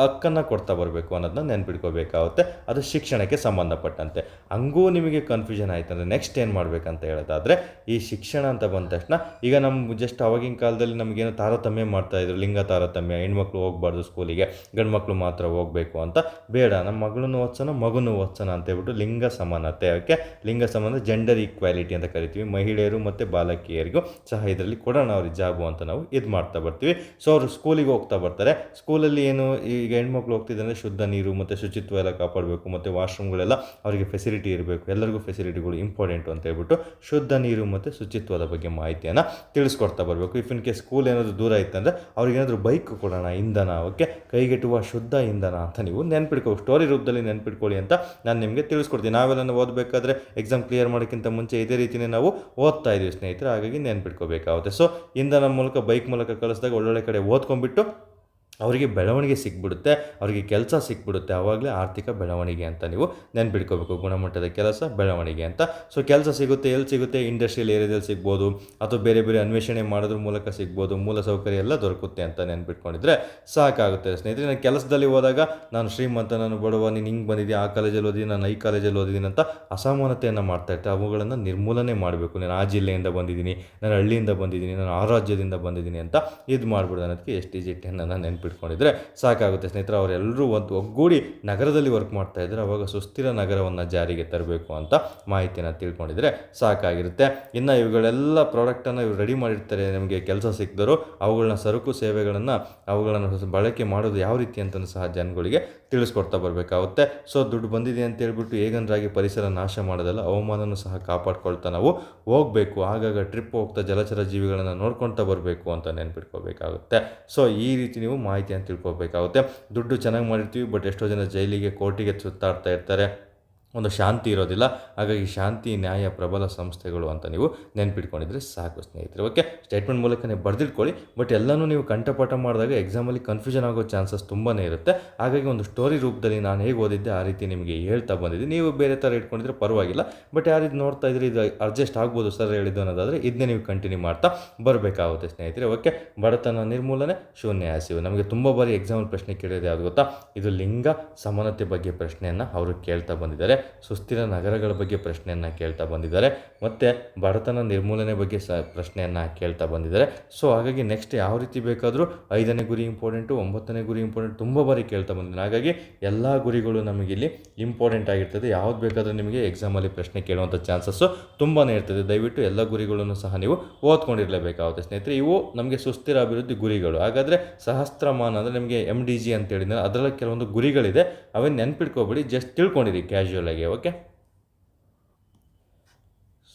A: ಹಕ್ಕನ್ನು ಕೊಡ್ತಾ ಬರಬೇಕು ಅನ್ನೋದನ್ನ ನೆನ್ಪಿಟ್ಕೋಬೇಕಾಗುತ್ತೆ. ಅದು ಶಿಕ್ಷಣಕ್ಕೆ ಸಂಬಂಧಪಟ್ಟಂತೆ. ಹಂಗೂ ನಿಮಗೆ ಕನ್ಫ್ಯೂಷನ್ ಆಯ್ತು ಅಂದರೆ ನೆಕ್ಸ್ಟ್ ಏನು ಮಾಡಬೇಕಂತ ಹೇಳೋದಾದರೆ, ಈ ಶಿಕ್ಷಣ ಅಂತ ಬಂದ ತಕ್ಷಣ ಈಗ ನಮ್ಮ ಜಸ್ಟ್ ಆವಾಗಿನ ಕಾಲದಲ್ಲಿ ನಮಗೇನು ತಾರತಮ್ಯ ಮಾಡ್ತಾಯಿದ್ರು, ಲಿಂಗ ತಾರತಮ್ಯ, ಹೆಣ್ಮಕ್ಳು ಹೋಗಬಾರ್ದು ಸ್ಕೂಲಿಗೆ, ಗಂಡು ಮಕ್ಕಳು ಮಾತ್ರ ಹೋಗಬೇಕು ಅಂತ. ಬೇಡ, ನಮ್ಮ ಮಗಳನ್ನು ಓದ್ಸೋಣ ಮಗನೂ ಓದ್ಸೋಣ ಅಂತ ಹೇಳ್ಬಿಟ್ಟು ಲಿಂಗ ಸಮಾನತೆ, ಓಕೆ, ಲಿಂಗ ಸಮಾನ ಜೆಂಡರ್ ಈಕ್ವಾಲಿಟಿ ಅಂತ ಕರಿತೀವಿ. ಮಹಿಳೆಯರು ಮತ್ತು ಬಾಲಕಿಯರಿಗೂ ಸಹ ಇದರಲ್ಲಿ ಕೊಡೋಣ ಅವ್ರಿಗೆ ಜಾಬು ಅಂತ ನಾವು ಇದು ಮಾಡ್ತಾ ಬರ್ತೀವಿ. ಸೊ ಅವರು ಸ್ಕೂಲಿಗೆ ಹೋಗ್ತಾ ಬರ್ತಾರೆ. ಸ್ಕೂಲಲ್ಲಿ ಏನು ಈಗ ಹೆಣ್ಮಕ್ಳು ಹೋಗ್ತಿದ್ದಂದರೆ ಶುದ್ಧ ನೀರು ಮತ್ತು ಶುಚಿತ್ವ ಎಲ್ಲ ಕಾಪಾಡಬೇಕು, ಮತ್ತು ವಾಶ್ರೂಮ್ಗಳೆಲ್ಲ ಅವರಿಗೆ ಫೆಸಿಲಿಟಿ ಇರಬೇಕು, ಎಲ್ಲರಿಗೂ ಫೆಸಿಲಿಟಿಗಳು ಇಂಪಾರ್ಟೆಂಟು ಅಂತ ಹೇಳ್ಬಿಟ್ಟು ಶುದ್ಧ ನೀರು ಮತ್ತು ಶುಚಿತ್ವದ ಬಗ್ಗೆ ಮಾಹಿತಿಯನ್ನು ತಿಳಿಸ್ಕೊಡ್ತಾ ಬರಬೇಕು. ಇಫ್ ಇನ್ ಕೇಸ್ ಸ್ಕೂಲ್ ಏನಾದರೂ ದೂರ ಇತ್ತಂದರೆ ಅವ್ರಿಗೇನಾದರೂ ಬೈಕ್ ಕೊಡೋಣ, ಇಂಧನ, ಓಕೆ, ಕೈಗೆಟುವ ಶುದ್ಧ ಇಂಧನ ಅಂತ ನೀವು ನೆನ್ಪಿಟ್ಕೊ, ಸ್ಟೋರಿ ರೂಪದಲ್ಲಿ ನೆನ್ಪಿಟ್ಕೊಳ್ಳಿ ಅಂತ ನಾನು ನಿಮಗೆ ತಿಳಿಸ್ಕೊಡ್ತೀನಿ. ನಾವೆಲ್ಲ ಓದಬೇಕಾದ್ರೆ ಎಕ್ಸಾಮ್ ಕ್ಲಿಯರ್ ಮಾಡೋಕ್ಕಿಂತ ಮುಂಚೆ ಇದೇ ರೀತಿಯೇ ನಾವು ಓದ್ತಾ ಇದ್ದೀವಿ ಸ್ನೇಹಿತರೆ, ಹಾಗಾಗಿ ನೆನ್ಪಿಟ್ಕೋಬೇಕಾಗುತ್ತೆ. ಸೊ ಇಂಧನ ಮೂಲಕ, ಬೈಕ್ ಮೂಲಕ ಕಳಿಸಿದಾಗ ಒಳ್ಳೊಳ್ಳೆ ಕಡೆ ಓದ್ಕೊಂಡ್ಬಿಟ್ಟು ಅವರಿಗೆ ಬೆಳವಣಿಗೆ ಸಿಕ್ಬಿಡುತ್ತೆ, ಅವರಿಗೆ ಕೆಲಸ ಸಿಕ್ಬಿಡುತ್ತೆ. ಆವಾಗಲೇ ಆರ್ಥಿಕ ಬೆಳವಣಿಗೆ ಅಂತ ನೀವು ನೆನ್ಪಿಟ್ಕೋಬೇಕು. ಗುಣಮಟ್ಟದ ಕೆಲಸ, ಬೆಳವಣಿಗೆ ಅಂತ. ಸೊ ಕೆಲಸ ಸಿಗುತ್ತೆ, ಎಲ್ಲಿ ಸಿಗುತ್ತೆ? ಇಂಡಸ್ಟ್ರಿಯಲ್ ಏರಿಯಾದಲ್ಲಿ ಸಿಗ್ಬೋದು, ಅಥವಾ ಬೇರೆ ಬೇರೆ ಅನ್ವೇಷಣೆ ಮಾಡೋದ್ರ ಮೂಲಕ ಸಿಗ್ಬೋದು. ಮೂಲ ಸೌಕರ್ಯ ಎಲ್ಲ ದೊರಕುತ್ತೆ ಅಂತ ನೆನ್ಪಿಟ್ಕೊಂಡಿದ್ರೆ ಸಾಕಾಗುತ್ತೆ ಸ್ನೇಹಿತರೆ. ನಾನು ಕೆಲಸದಲ್ಲಿ ಹೋದಾಗ ನಾನು ಶ್ರೀಮಂತ, ನಾನು ಬಡವ, ನೀನು ಹಿಂಗೆ ಬಂದಿದ್ದೀನಿ, ಆ ಕಾಲೇಜಲ್ಲಿ ಓದಿದ್ದೀನಿ, ನಾನು ಈ ಕಾಲೇಜಲ್ಲಿ ಓದಿದ್ದೀನಿ ಅಂತ ಅಸಮಾನತೆಯನ್ನು ಮಾಡ್ತಾ ಇರ್ತಾರೆ. ಅವುಗಳನ್ನು ನಿರ್ಮೂಲನೆ ಮಾಡಬೇಕು. ನಾನು ಆ ಜಿಲ್ಲೆಯಿಂದ ಬಂದಿದ್ದೀನಿ, ನಾನು ಹಳ್ಳಿಯಿಂದ ಬಂದಿದ್ದೀನಿ, ನಾನು ಆ ರಾಜ್ಯದಿಂದ ಬಂದಿದ್ದೀನಿ ಅಂತ ಇದು ಮಾಡ್ಬಿಡೋದು ಅನ್ನೋದಕ್ಕೆ STG 10 ನೆನ್ಪಿಟ್ಕೊಂಡಿದ್ರೆ ಸಾಕಾಗುತ್ತೆ ಸ್ನೇಹಿತರೆ. ಅವರೆಲ್ಲರೂ ಒಗ್ಗೂಡಿ ನಗರದಲ್ಲಿ ವರ್ಕ್ ಮಾಡ್ತಾ ಇದ್ದಾರೆ, ಅವಾಗ ಸುಸ್ಥಿರ ನಗರವನ್ನು ಜಾರಿಗೆ ತರಬೇಕು ಅಂತ ಮಾಹಿತಿಯನ್ನು ತಿಳ್ಕೊಂಡಿದ್ರೆ ಸಾಕಾಗಿರುತ್ತೆ. ಇನ್ನು ಇವುಗಳೆಲ್ಲ ಪ್ರಾಡಕ್ಟನ್ನು ಇವರು ರೆಡಿ ಮಾಡಿರ್ತಾರೆ, ನಮಗೆ ಕೆಲಸ ಸಿಕ್ಕಿದ್ರು ಅವುಗಳನ್ನ ಸರಕು ಸೇವೆಗಳನ್ನು ಅವುಗಳನ್ನು ಬಳಕೆ ಮಾಡೋದು ಯಾವ ರೀತಿ ಅಂತಲೂ ಸಹ ಜನಗಳಿಗೆ ತಿಳಿಸ್ಕೊಡ್ತಾ ಬರಬೇಕಾಗುತ್ತೆ. ಸೊ ದುಡ್ಡು ಬಂದಿದೆ ಅಂತ ಹೇಳ್ಬಿಟ್ಟು ಹೇಗಂದ್ರಾಗಿ ಪರಿಸರ ನಾಶ ಮಾಡೋದಲ್ಲ, ಹವಾಮಾನನೂ ಸಹ ಕಾಪಾಡ್ಕೊಳ್ತಾ ನಾವು ಹೋಗಬೇಕು. ಆಗಾಗ ಟ್ರಿಪ್ ಹೋಗ್ತಾ ಜಲಚರ ಜೀವಿಗಳನ್ನು ನೋಡ್ಕೊಳ್ತಾ ಬರಬೇಕು ಅಂತ ನೆನ್ಪಿಟ್ಕೋಬೇಕಾಗುತ್ತೆ. ಸೊ ಈ ರೀತಿ ನೀವು ಮಾಹಿತಿಯನ್ನು ತಿಳ್ಕೊಬೇಕಾಗುತ್ತೆ. ದುಡ್ಡು ಚೆನ್ನಾಗಿ ಮಾಡಿರ್ತೀವಿ, ಬಟ್ ಎಷ್ಟೋ ಜನ ಜೈಲಿಗೆ, ಕೋರ್ಟಿಗೆ ಸುತ್ತಾಡ್ತಾ ಇರ್ತಾರೆ, ಒಂದು ಶಾಂತಿ ಇರೋದಿಲ್ಲ. ಹಾಗಾಗಿ ಶಾಂತಿ, ನ್ಯಾಯ, ಪ್ರಬಲ ಸಂಸ್ಥೆಗಳು ಅಂತ ನೀವು ನೆನ್ಪಿಟ್ಕೊಂಡಿದ್ರೆ ಸಾಕು ಸ್ನೇಹಿತರೆ. ಓಕೆ, ಸ್ಟೇಟ್ಮೆಂಟ್ ಮೂಲಕನೇ ಬರೆದಿಟ್ಕೊಳ್ಳಿ. ಬಟ್ ಎಲ್ಲನೂ ನೀವು ಕಂಠಪಾಠ ಮಾಡಿದಾಗ ಎಕ್ಸಾಮಲ್ಲಿ ಕನ್ಫ್ಯೂಷನ್ ಆಗೋ ಚಾನ್ಸಸ್ ತುಂಬಾ ಇರುತ್ತೆ. ಹಾಗಾಗಿ ಒಂದು ಸ್ಟೋರಿ ರೂಪದಲ್ಲಿ ನಾನು ಹೇಗೆ ಓದಿದ್ದೆ ಆ ರೀತಿ ನಿಮಗೆ ಹೇಳ್ತಾ ಬಂದಿದ್ದೀನಿ. ನೀವು ಬೇರೆ ಥರ ಇಟ್ಕೊಂಡಿದ್ರೆ ಪರವಾಗಿಲ್ಲ, ಬಟ್ ಯಾರಿದು ನೋಡ್ತಾ ಇದ್ರೆ ಇದು ಅಡ್ಜಸ್ಟ್ ಆಗ್ಬೋದು ಸರ್ ಹೇಳಿದ್ದು ಅನ್ನೋದಾದರೆ ಇದನ್ನೇ ನೀವು ಕಂಟಿನ್ಯೂ ಮಾಡ್ತಾ ಬರಬೇಕಾಗುತ್ತೆ ಸ್ನೇಹಿತರೆ. ಓಕೆ, ಬಡತನ ನಿರ್ಮೂಲನೆ, ಶೂನ್ಯ ಹಸಿವು. ನಮಗೆ ತುಂಬ ಬಾರಿ ಎಕ್ಸಾಮಲ್ಲಿ ಪ್ರಶ್ನೆ ಕೇಳಿದೆ ಯಾವುದು ಗೊತ್ತಾ? ಇದು ಲಿಂಗ ಸಮಾನತೆ ಬಗ್ಗೆ ಪ್ರಶ್ನೆಯನ್ನು ಅವರು ಕೇಳ್ತಾ ಬಂದಿದ್ದಾರೆ, ಸುಸ್ಥಿರ ನಗರಗಳ ಬಗ್ಗೆ ಪ್ರಶ್ನೆಯನ್ನು ಕೇಳ್ತಾ ಬಂದಿದ್ದಾರೆ, ಮತ್ತು ಬಡತನ ನಿರ್ಮೂಲನೆ ಬಗ್ಗೆ ಪ್ರಶ್ನೆಯನ್ನು ಕೇಳ್ತಾ ಬಂದಿದ್ದಾರೆ. ಸೊ ಹಾಗಾಗಿ ನೆಕ್ಸ್ಟ್ ಯಾವ ರೀತಿ ಬೇಕಾದರೂ 5ನೇ ಗುರಿ ಇಂಪಾರ್ಟೆಂಟು, 9ನೇ ಗುರಿ ಇಂಪಾರ್ಟೆಂಟ್, ತುಂಬ ಬಾರಿ ಕೇಳ್ತಾ ಬಂದಿದ್ದಾರೆ. ಹಾಗಾಗಿ ಎಲ್ಲ ಗುರಿಗಳು ನಮಗಿಲ್ಲಿ ಇಂಪಾರ್ಟೆಂಟ್ ಆಗಿರ್ತದೆ. ಯಾವ್ದು ಬೇಕಾದರೂ ನಿಮಗೆ ಎಕ್ಸಾಮಲ್ಲಿ ಪ್ರಶ್ನೆ ಕೇಳುವಂಥ ಚಾನ್ಸಸ್ಸು ತುಂಬಾ ಇರ್ತದೆ. ದಯವಿಟ್ಟು ಎಲ್ಲ ಗುರಿಗಳನ್ನು ಸಹ ನೀವು ಓದ್ಕೊಂಡಿರಲೇಬೇಕಾಗುತ್ತೆ ಸ್ನೇಹಿತರೆ. ಇವು ನಮಗೆ ಸುಸ್ಥಿರ ಅಭಿವೃದ್ಧಿ ಗುರಿಗಳು. ಹಾಗಾದರೆ ಸಹಸ್ರಮಾನ ಅಂದರೆ ನಿಮಗೆ MDG ಅಂತ ಹೇಳಿದ್ರೆ ಅದರಲ್ಲಿ ಕೆಲವೊಂದು ಗುರಿಗಳಿದೆ, ಅವನ್ನ ನೆನ್ಪಿಟ್ಕೋಬೇಡಿ, ಜಸ್ಟ್ ತಿಳ್ಕೊಂಡಿರಿ ಕ್ಯಾಶುಯಲ್ ಆಗಿ. ಓಕೆ,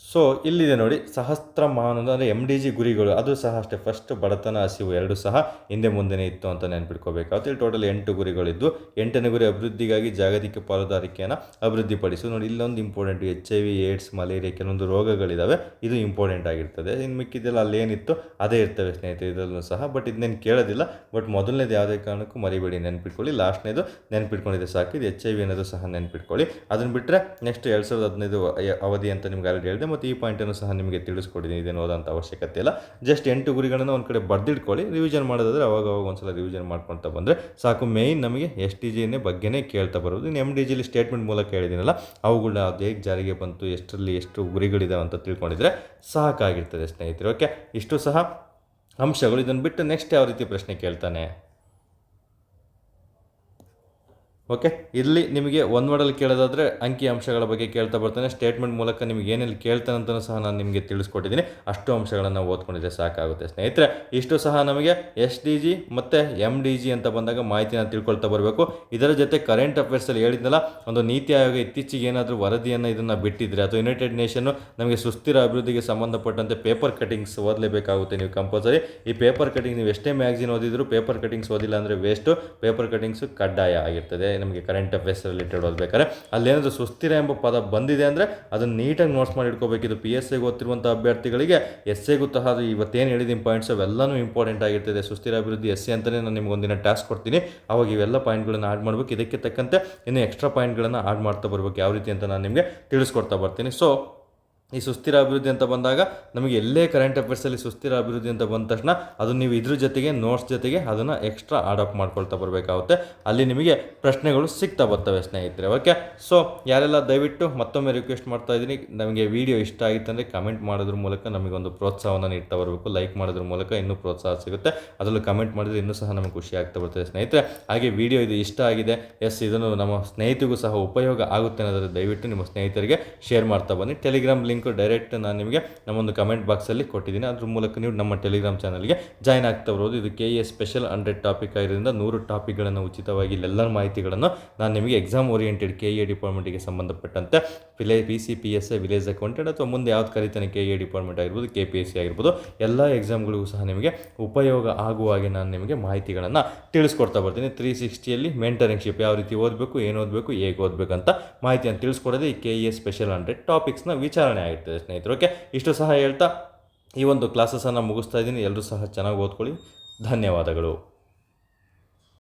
A: ಸೊ ಇಲ್ಲಿದೆ ನೋಡಿ, ಸಹಸ್ರಮಾನದ ಅಂದರೆ MDG ಗುರಿಗಳು. ಅದು ಸಹ ಅಷ್ಟೇ, ಫಸ್ಟ್ ಬಡತನ, ಹಸಿವು ಎರಡು ಸಹ ಹಿಂದೆ ಮುಂದೆನೇ ಇತ್ತು ಅಂತ ನೆನ್ಪಿಟ್ಕೋಬೇಕಾಗುತ್ತೆ. ಇಲ್ಲಿ ಟೋಟಲ್ 8 ಗುರಿಗಳಿದ್ದು, 8ನೇ ಗುರಿ ಅಭಿವೃದ್ಧಿಗಾಗಿ ಜಾಗತಿಕ ಪಾಲುದಾರಿಕೆಯನ್ನು ಅಭಿವೃದ್ಧಿಪಡಿಸು. ನೋಡಿ, ಇಲ್ಲೊಂದು ಇಂಪಾರ್ಟೆಂಟ್, HIV, ಏಡ್ಸ್, ಮಲೇರಿಯಾ, ಕೆಲವೊಂದು ರೋಗಗಳಿದ್ದಾವೆ, ಇದು ಇಂಪಾರ್ಟೆಂಟ್ ಆಗಿರ್ತದೆ. ಇನ್ನು ಮಿಕ್ಕಿದೆಲ್ಲ ಅಲ್ಲೇನಿತ್ತು ಅದೇ ಇರ್ತವೆ ಸ್ನೇಹಿತರೆ ಇದರಲ್ಲೂ ಸಹ. ಬಟ್ ಇದನ್ನೇನು ಕೇಳೋದಿಲ್ಲ. ಬಟ್ ಮೊದಲನೇದು ಯಾವುದೇ ಕಾರಣಕ್ಕೂ ಮರಿಬೇಡಿ, ನೆನ್ಪಿಟ್ಕೊಳ್ಳಿ. ಲಾಸ್ಟ್ನೇದು ನೆನ್ಪಿಟ್ಕೊಂಡಿದೆ ಸಾಕು. ಇದು HIV ಅನ್ನೋದು ಸಹ ನೆನ್ಪಿಟ್ಕೊಳ್ಳಿ. ಅದನ್ನು ಬಿಟ್ಟರೆ ನೆಕ್ಸ್ಟ್ 2015 ಅವಧಿ ಅಂತ ನಿಮ್ಗೆ ಆಲ್ರೆಡಿ ಹೇಳಿದೆ, ಮತ್ತು ಈ ಪಾಯಿಂಟನ್ನು ಸಹ ನಿಮಗೆ ತಿಳಿಸ್ಕೊಟ್ಟಿದ್ದೀನಿ. ಇದೇನು ಓದೋಂಥ ಅವಶ್ಯಕತೆ ಇಲ್ಲ. ಜಸ್ಟ್ 8 ಗುರಿಗಳನ್ನು ಒಂದು ಕಡೆ ಬರೆದಿಟ್ಕೊಳ್ಳಿ. ರಿವಿಷನ್ ಮಾಡೋದಾದರೆ ಅವಾಗ ಒಂದ್ಸಲ ರಿವಿಷನ್ ಮಾಡ್ಕೊಳ್ತಾ ಬಂದರೆ ಸಾಕು. ಮೇಯ್ನ್ ನಮಗೆ STG ಬಗ್ಗೆನೇ ಕೇಳ್ತಾ ಬರೋದು. ಇನ್ನು MDGಲಿ ಸ್ಟೇಟ್ಮೆಂಟ್ ಮೂಲಕ ಹೇಳಿದ್ದೀನಲ್ಲ, ಅವುಗಳನ್ನ ಅದು ಹೇಗೆ ಜಾರಿಗೆ ಬಂತು, ಎಷ್ಟರಲ್ಲಿ ಎಷ್ಟು ಗುರಿಗಳಿದಾವೆ ಅಂತ ತಿಳ್ಕೊಂಡಿದ್ರೆ ಸಾಕಾಗಿರ್ತದೆ ಸ್ನೇಹಿತರೆ. ಓಕೆ, ಇಷ್ಟು ಸಹ ಅಂಶಗಳು. ಇದನ್ನು ಬಿಟ್ಟು ನೆಕ್ಸ್ಟ್ ಯಾವ ರೀತಿ ಪ್ರಶ್ನೆ ಕೇಳ್ತಾನೆ? ಓಕೆ, ಇಲ್ಲಿ ನಿಮಗೆ ಒಂದು ವರ್ಡಲ್ಲಿ ಕೇಳೋದಾದರೆ ಅಂಕಿ ಅಂಶಗಳ ಬಗ್ಗೆ ಕೇಳ್ತಾ ಬರ್ತಾನೆ. ಸ್ಟೇಟ್ಮೆಂಟ್ ಮೂಲಕ ನಿಮಗೆ ಏನೆಲ್ಲಿ ಕೇಳ್ತಾನೆ ಅಂತಲೂ ಸಹ ನಾನು ನಿಮಗೆ ತಿಳಿಸ್ಕೊಟ್ಟಿದ್ದೀನಿ. ಅಷ್ಟು ಅಂಶಗಳನ್ನು ಓದ್ಕೊಂಡಿದ್ರೆ ಸಾಕಾಗುತ್ತೆ ಸ್ನೇಹಿತರೆ. ಇಷ್ಟು ಸಹ ನಮಗೆ SDG ಮತ್ತು MDG ಅಂತ ಬಂದಾಗ ಮಾಹಿತಿನ ತಿಳ್ಕೊಳ್ತಾ ಬರಬೇಕು. ಇದರ ಜೊತೆ ಕರೆಂಟ್ ಅಫೇರ್ಸಲ್ಲಿ ಹೇಳಿದ್ನಲ್ಲ, ಒಂದು ನೀತಿ ಆಯೋಗ ಇತ್ತೀಚೆಗೆ ಏನಾದರೂ ವರದಿಯನ್ನು ಇದನ್ನು ಬಿಟ್ಟಿದ್ರೆ, ಅಥವಾ ಯುನೈಟೆಡ್ ನೇಷನ್ನು ನಮಗೆ ಸುಸ್ಥಿರ ಅಭಿವೃದ್ಧಿಗೆ ಸಂಬಂಧಪಟ್ಟಂತೆ ಪೇಪರ್ ಕಟಿಂಗ್ಸ್ ಓದಲೇಬೇಕಾಗುತ್ತೆ ನೀವು ಕಂಪಲ್ಸರಿ. ಈ ಪೇಪರ್ ಕಟಿಂಗ್ ನೀವು ಎಷ್ಟೇ ಮ್ಯಾಗ್ಝಿನ್ ಓದಿದ್ರು ಪೇಪರ್ ಕಟಿಂಗ್ಸ್ ಓದಿಲ್ಲ ಅಂದರೆ ವೇಸ್ಟು. ಪೇಪರ್ ಕಟಿಂಗ್ಸು ಕಡ್ಡಾಯ ಆಗಿರ್ತದೆ ನಮಗೆ ಕರೆಂಟ್ ಅಫೇರ್ಸ್ ರಿಲೇಟೆಡ್ ಓದಬೇಕಾದ್ರೆ. ಅಲ್ಲೇನಾದರೂ ಸುಸ್ಥಿರ ಎಂಬ ಪದ ಬಂದಿದೆ ಅಂದರೆ ಅದನ್ನು ನೀಟಾಗಿ ನೋಟ್ಸ್ ಮಾಡಿ ಇಟ್ಕೋಬೇಕಿದು. PSIಗೆ ಓದ್ತಿರುವಂಥ ಅಭ್ಯರ್ಥಿಗಳಿಗೆ SAಗೂ ಸಹ ಅದು ಇವತ್ತೇನು ಹೇಳಿದ್ದೀನಿ ಪಾಯಿಂಟ್ಸ್ ಅವೆಲ್ಲನೂ ಇಂಪಾರ್ಟೆಂಟ್ ಆಗಿರ್ತದೆ. ಸುಸ್ಥಿರ ಅಭಿವೃದ್ಧಿ SC ಅಂತಲೇ ನಾನು ನಿಮ್ಗೆ ಒಂದಿನ ಟಾಸ್ಕ್ ಕೊಡ್ತೀನಿ. ಅವಾಗ ಇವೆಲ್ಲ ಪಾಯಿಂಟ್ಗಳನ್ನು ಆಡ್ ಮಾಡಬೇಕು. ಇದಕ್ಕೆ ತಕ್ಕಂತೆ ಇನ್ನೂ ಎಕ್ಸ್ಟ್ರಾ ಪಾಯಿಂಟ್ಗಳನ್ನು ಆಡ್ ಮಾಡ್ತಾ ಬರಬೇಕು. ಯಾವ ರೀತಿ ಅಂತ ನಾನು ನಿಮಗೆ ತಿಳಿಸ್ಕೊಡ್ತಾ ಬರ್ತೀನಿ. ಸೊ ಈ ಸುಸ್ಥಿರ ಅಭಿವೃದ್ಧಿ ಅಂತ ಬಂದಾಗ ನಮಗೆ ಎಲ್ಲೇ ಕರೆಂಟ್ ಅಫೇರ್ಸಲ್ಲಿ ಸುಸ್ಥಿರ ಅಭಿವೃದ್ಧಿ ಅಂತ ಬಂದ ತಕ್ಷಣ ಅದು ನೀವು ಇದ್ರ ಜೊತೆಗೆ ನೋಟ್ಸ್ ಜೊತೆಗೆ ಅದನ್ನು ಎಕ್ಸ್ಟ್ರಾ ಅಡಾಪ್ಟ್ ಮಾಡ್ಕೊಳ್ತಾ ಬರಬೇಕಾಗುತ್ತೆ. ಅಲ್ಲಿ ನಿಮಗೆ ಪ್ರಶ್ನೆಗಳು ಸಿಗ್ತಾ ಬರ್ತವೆ ಸ್ನೇಹಿತರೆ. ಓಕೆ, ಸೊ ಯಾರೆಲ್ಲ ದಯವಿಟ್ಟು ಮತ್ತೊಮ್ಮೆ ರಿಕ್ವೆಸ್ಟ್ ಮಾಡ್ತಾ ಇದ್ದೀನಿ, ನಮಗೆ ವಿಡಿಯೋ ಇಷ್ಟ ಆಗಿತ್ತಂದರೆ ಕಮೆಂಟ್ ಮಾಡೋದ್ರ ಮೂಲಕ ನಮಗೊಂದು ಪ್ರೋತ್ಸಾಹವನ್ನು ನೀಡ್ತಾ ಬರಬೇಕು. ಲೈಕ್ ಮಾಡೋದ್ರ ಮೂಲಕ ಇನ್ನೂ ಪ್ರೋತ್ಸಾಹ ಸಿಗುತ್ತೆ. ಅದರಲ್ಲೂ ಕಮೆಂಟ್ ಮಾಡಿದರೆ ಇನ್ನೂ ಸಹ ನಮಗೆ ಖುಷಿ ಆಗ್ತಾ ಬರ್ತದೆ ಸ್ನೇಹಿತರೆ. ಹಾಗೆ ವಿಡಿಯೋ ಇದು ಇಷ್ಟ ಆಗಿದೆ, ಎಸ್ ಇದನ್ನು ನಮ್ಮ ಸ್ನೇಹಿತರಿಗೂ ಸಹ ಉಪಯೋಗ ಆಗುತ್ತೆ ಅನ್ನೋದ್ರೆ ದಯವಿಟ್ಟು ನಿಮ್ಮ ಸ್ನೇಹಿತರಿಗೆ ಶೇರ್ ಮಾಡ್ತಾ ಬನ್ನಿ. ಟೆಲಿಗ್ರಾಮ್ ಲಿಂಕ್ ಡೈರೆಕ್ಟ್ ನಾನು ನಿಮಗೆ ನಮ್ಮೊಂದು ಕಮೆಂಟ್ ಬಾಕ್ಸಲ್ಲಿ ಕೊಟ್ಟಿದ್ದೀನಿ. ಅದ್ರ ಮೂಲಕ ನೀವು ನಮ್ಮ ಟೆಲಿಗ್ರಾಮ್ ಚಾನಲ್ಗೆ ಜಾಯ್ನ್ ಆಗ್ತಾ ಬರೋದು. ಇದು KE ಸ್ಪೆಷಲ್ 100 ಟಾಪಿಕ್ ಆಗಿರೋದ್ರಿಂದ 100 ಟಾಪಿಕ್ಗಳನ್ನು ಉಚಿತವಾಗಿ ಇಲ್ಲೆಲ್ಲ ಮಾಹಿತಿಗಳನ್ನು ನಾನು ನಿಮಗೆ ಎಕ್ಸಾಮ್ ಓರಿಯೆಂಟೆಡ್ KE ಡಿಪಾರ್ಟ್ಮೆಂಟಿಗೆ ಸಂಬಂಧಪಟ್ಟಂತೆ PC PSI ವಿಲೇಜ್ ಅಕೌಂಟೆಂಟ್ ಅಥವಾ ಮುಂದೆ ಯಾವ್ದು ಕರೀತಾನೆ KE ಡಿಪಾರ್ಟ್ಮೆಂಟ್ ಆಗಿರ್ಬೋದು, KPSC ಆಗಿರ್ಬೋದು, ಎಲ್ಲ ಎಕ್ಸಾಮ್ಗಳಿಗೂ ಸಹ ನಿಮಗೆ ಉಪಯೋಗ ಆಗುವ ಹಾಗೆ ನಾನು ನಿಮಗೆ ಮಾಹಿತಿಗಳನ್ನು ತಿಳಿಸ್ಕೊಡ್ತಾ ಬರ್ತೀನಿ. 360ಯಲ್ಲಿ ಮೆಂಟರಿಂಗ್ಶಿಪ್ ಯಾವ ರೀತಿ ಓದಬೇಕು, ಏನು ಓದಬೇಕು, ಹೇಗೆ ಓದಬೇಕಂತ ಮಾಹಿತಿಯನ್ನು ತಿಳಿಸ್ಕೊಡೋದೇ ಈ KE ಸ್ಪೆಷಲ್ 100 ಟಾಪಿಕ್ಸ್ನ ವಿಚಾರಣೆ ಆಗಿರ್ತದೆ ಸ್ನೇಹಿತರು. ಓಕೆ, ಇಷ್ಟು ಸಹ ಹೇಳ್ತಾ ಈ ಒಂದು ಕ್ಲಾಸಸನ್ನು ಮುಗಿಸ್ತಾ ಇದ್ದೀನಿ. ಎಲ್ಲರೂ ಸಹ ಚೆನ್ನಾಗಿ ಓದ್ಕೊಳ್ಳಿ. ಧನ್ಯವಾದಗಳು.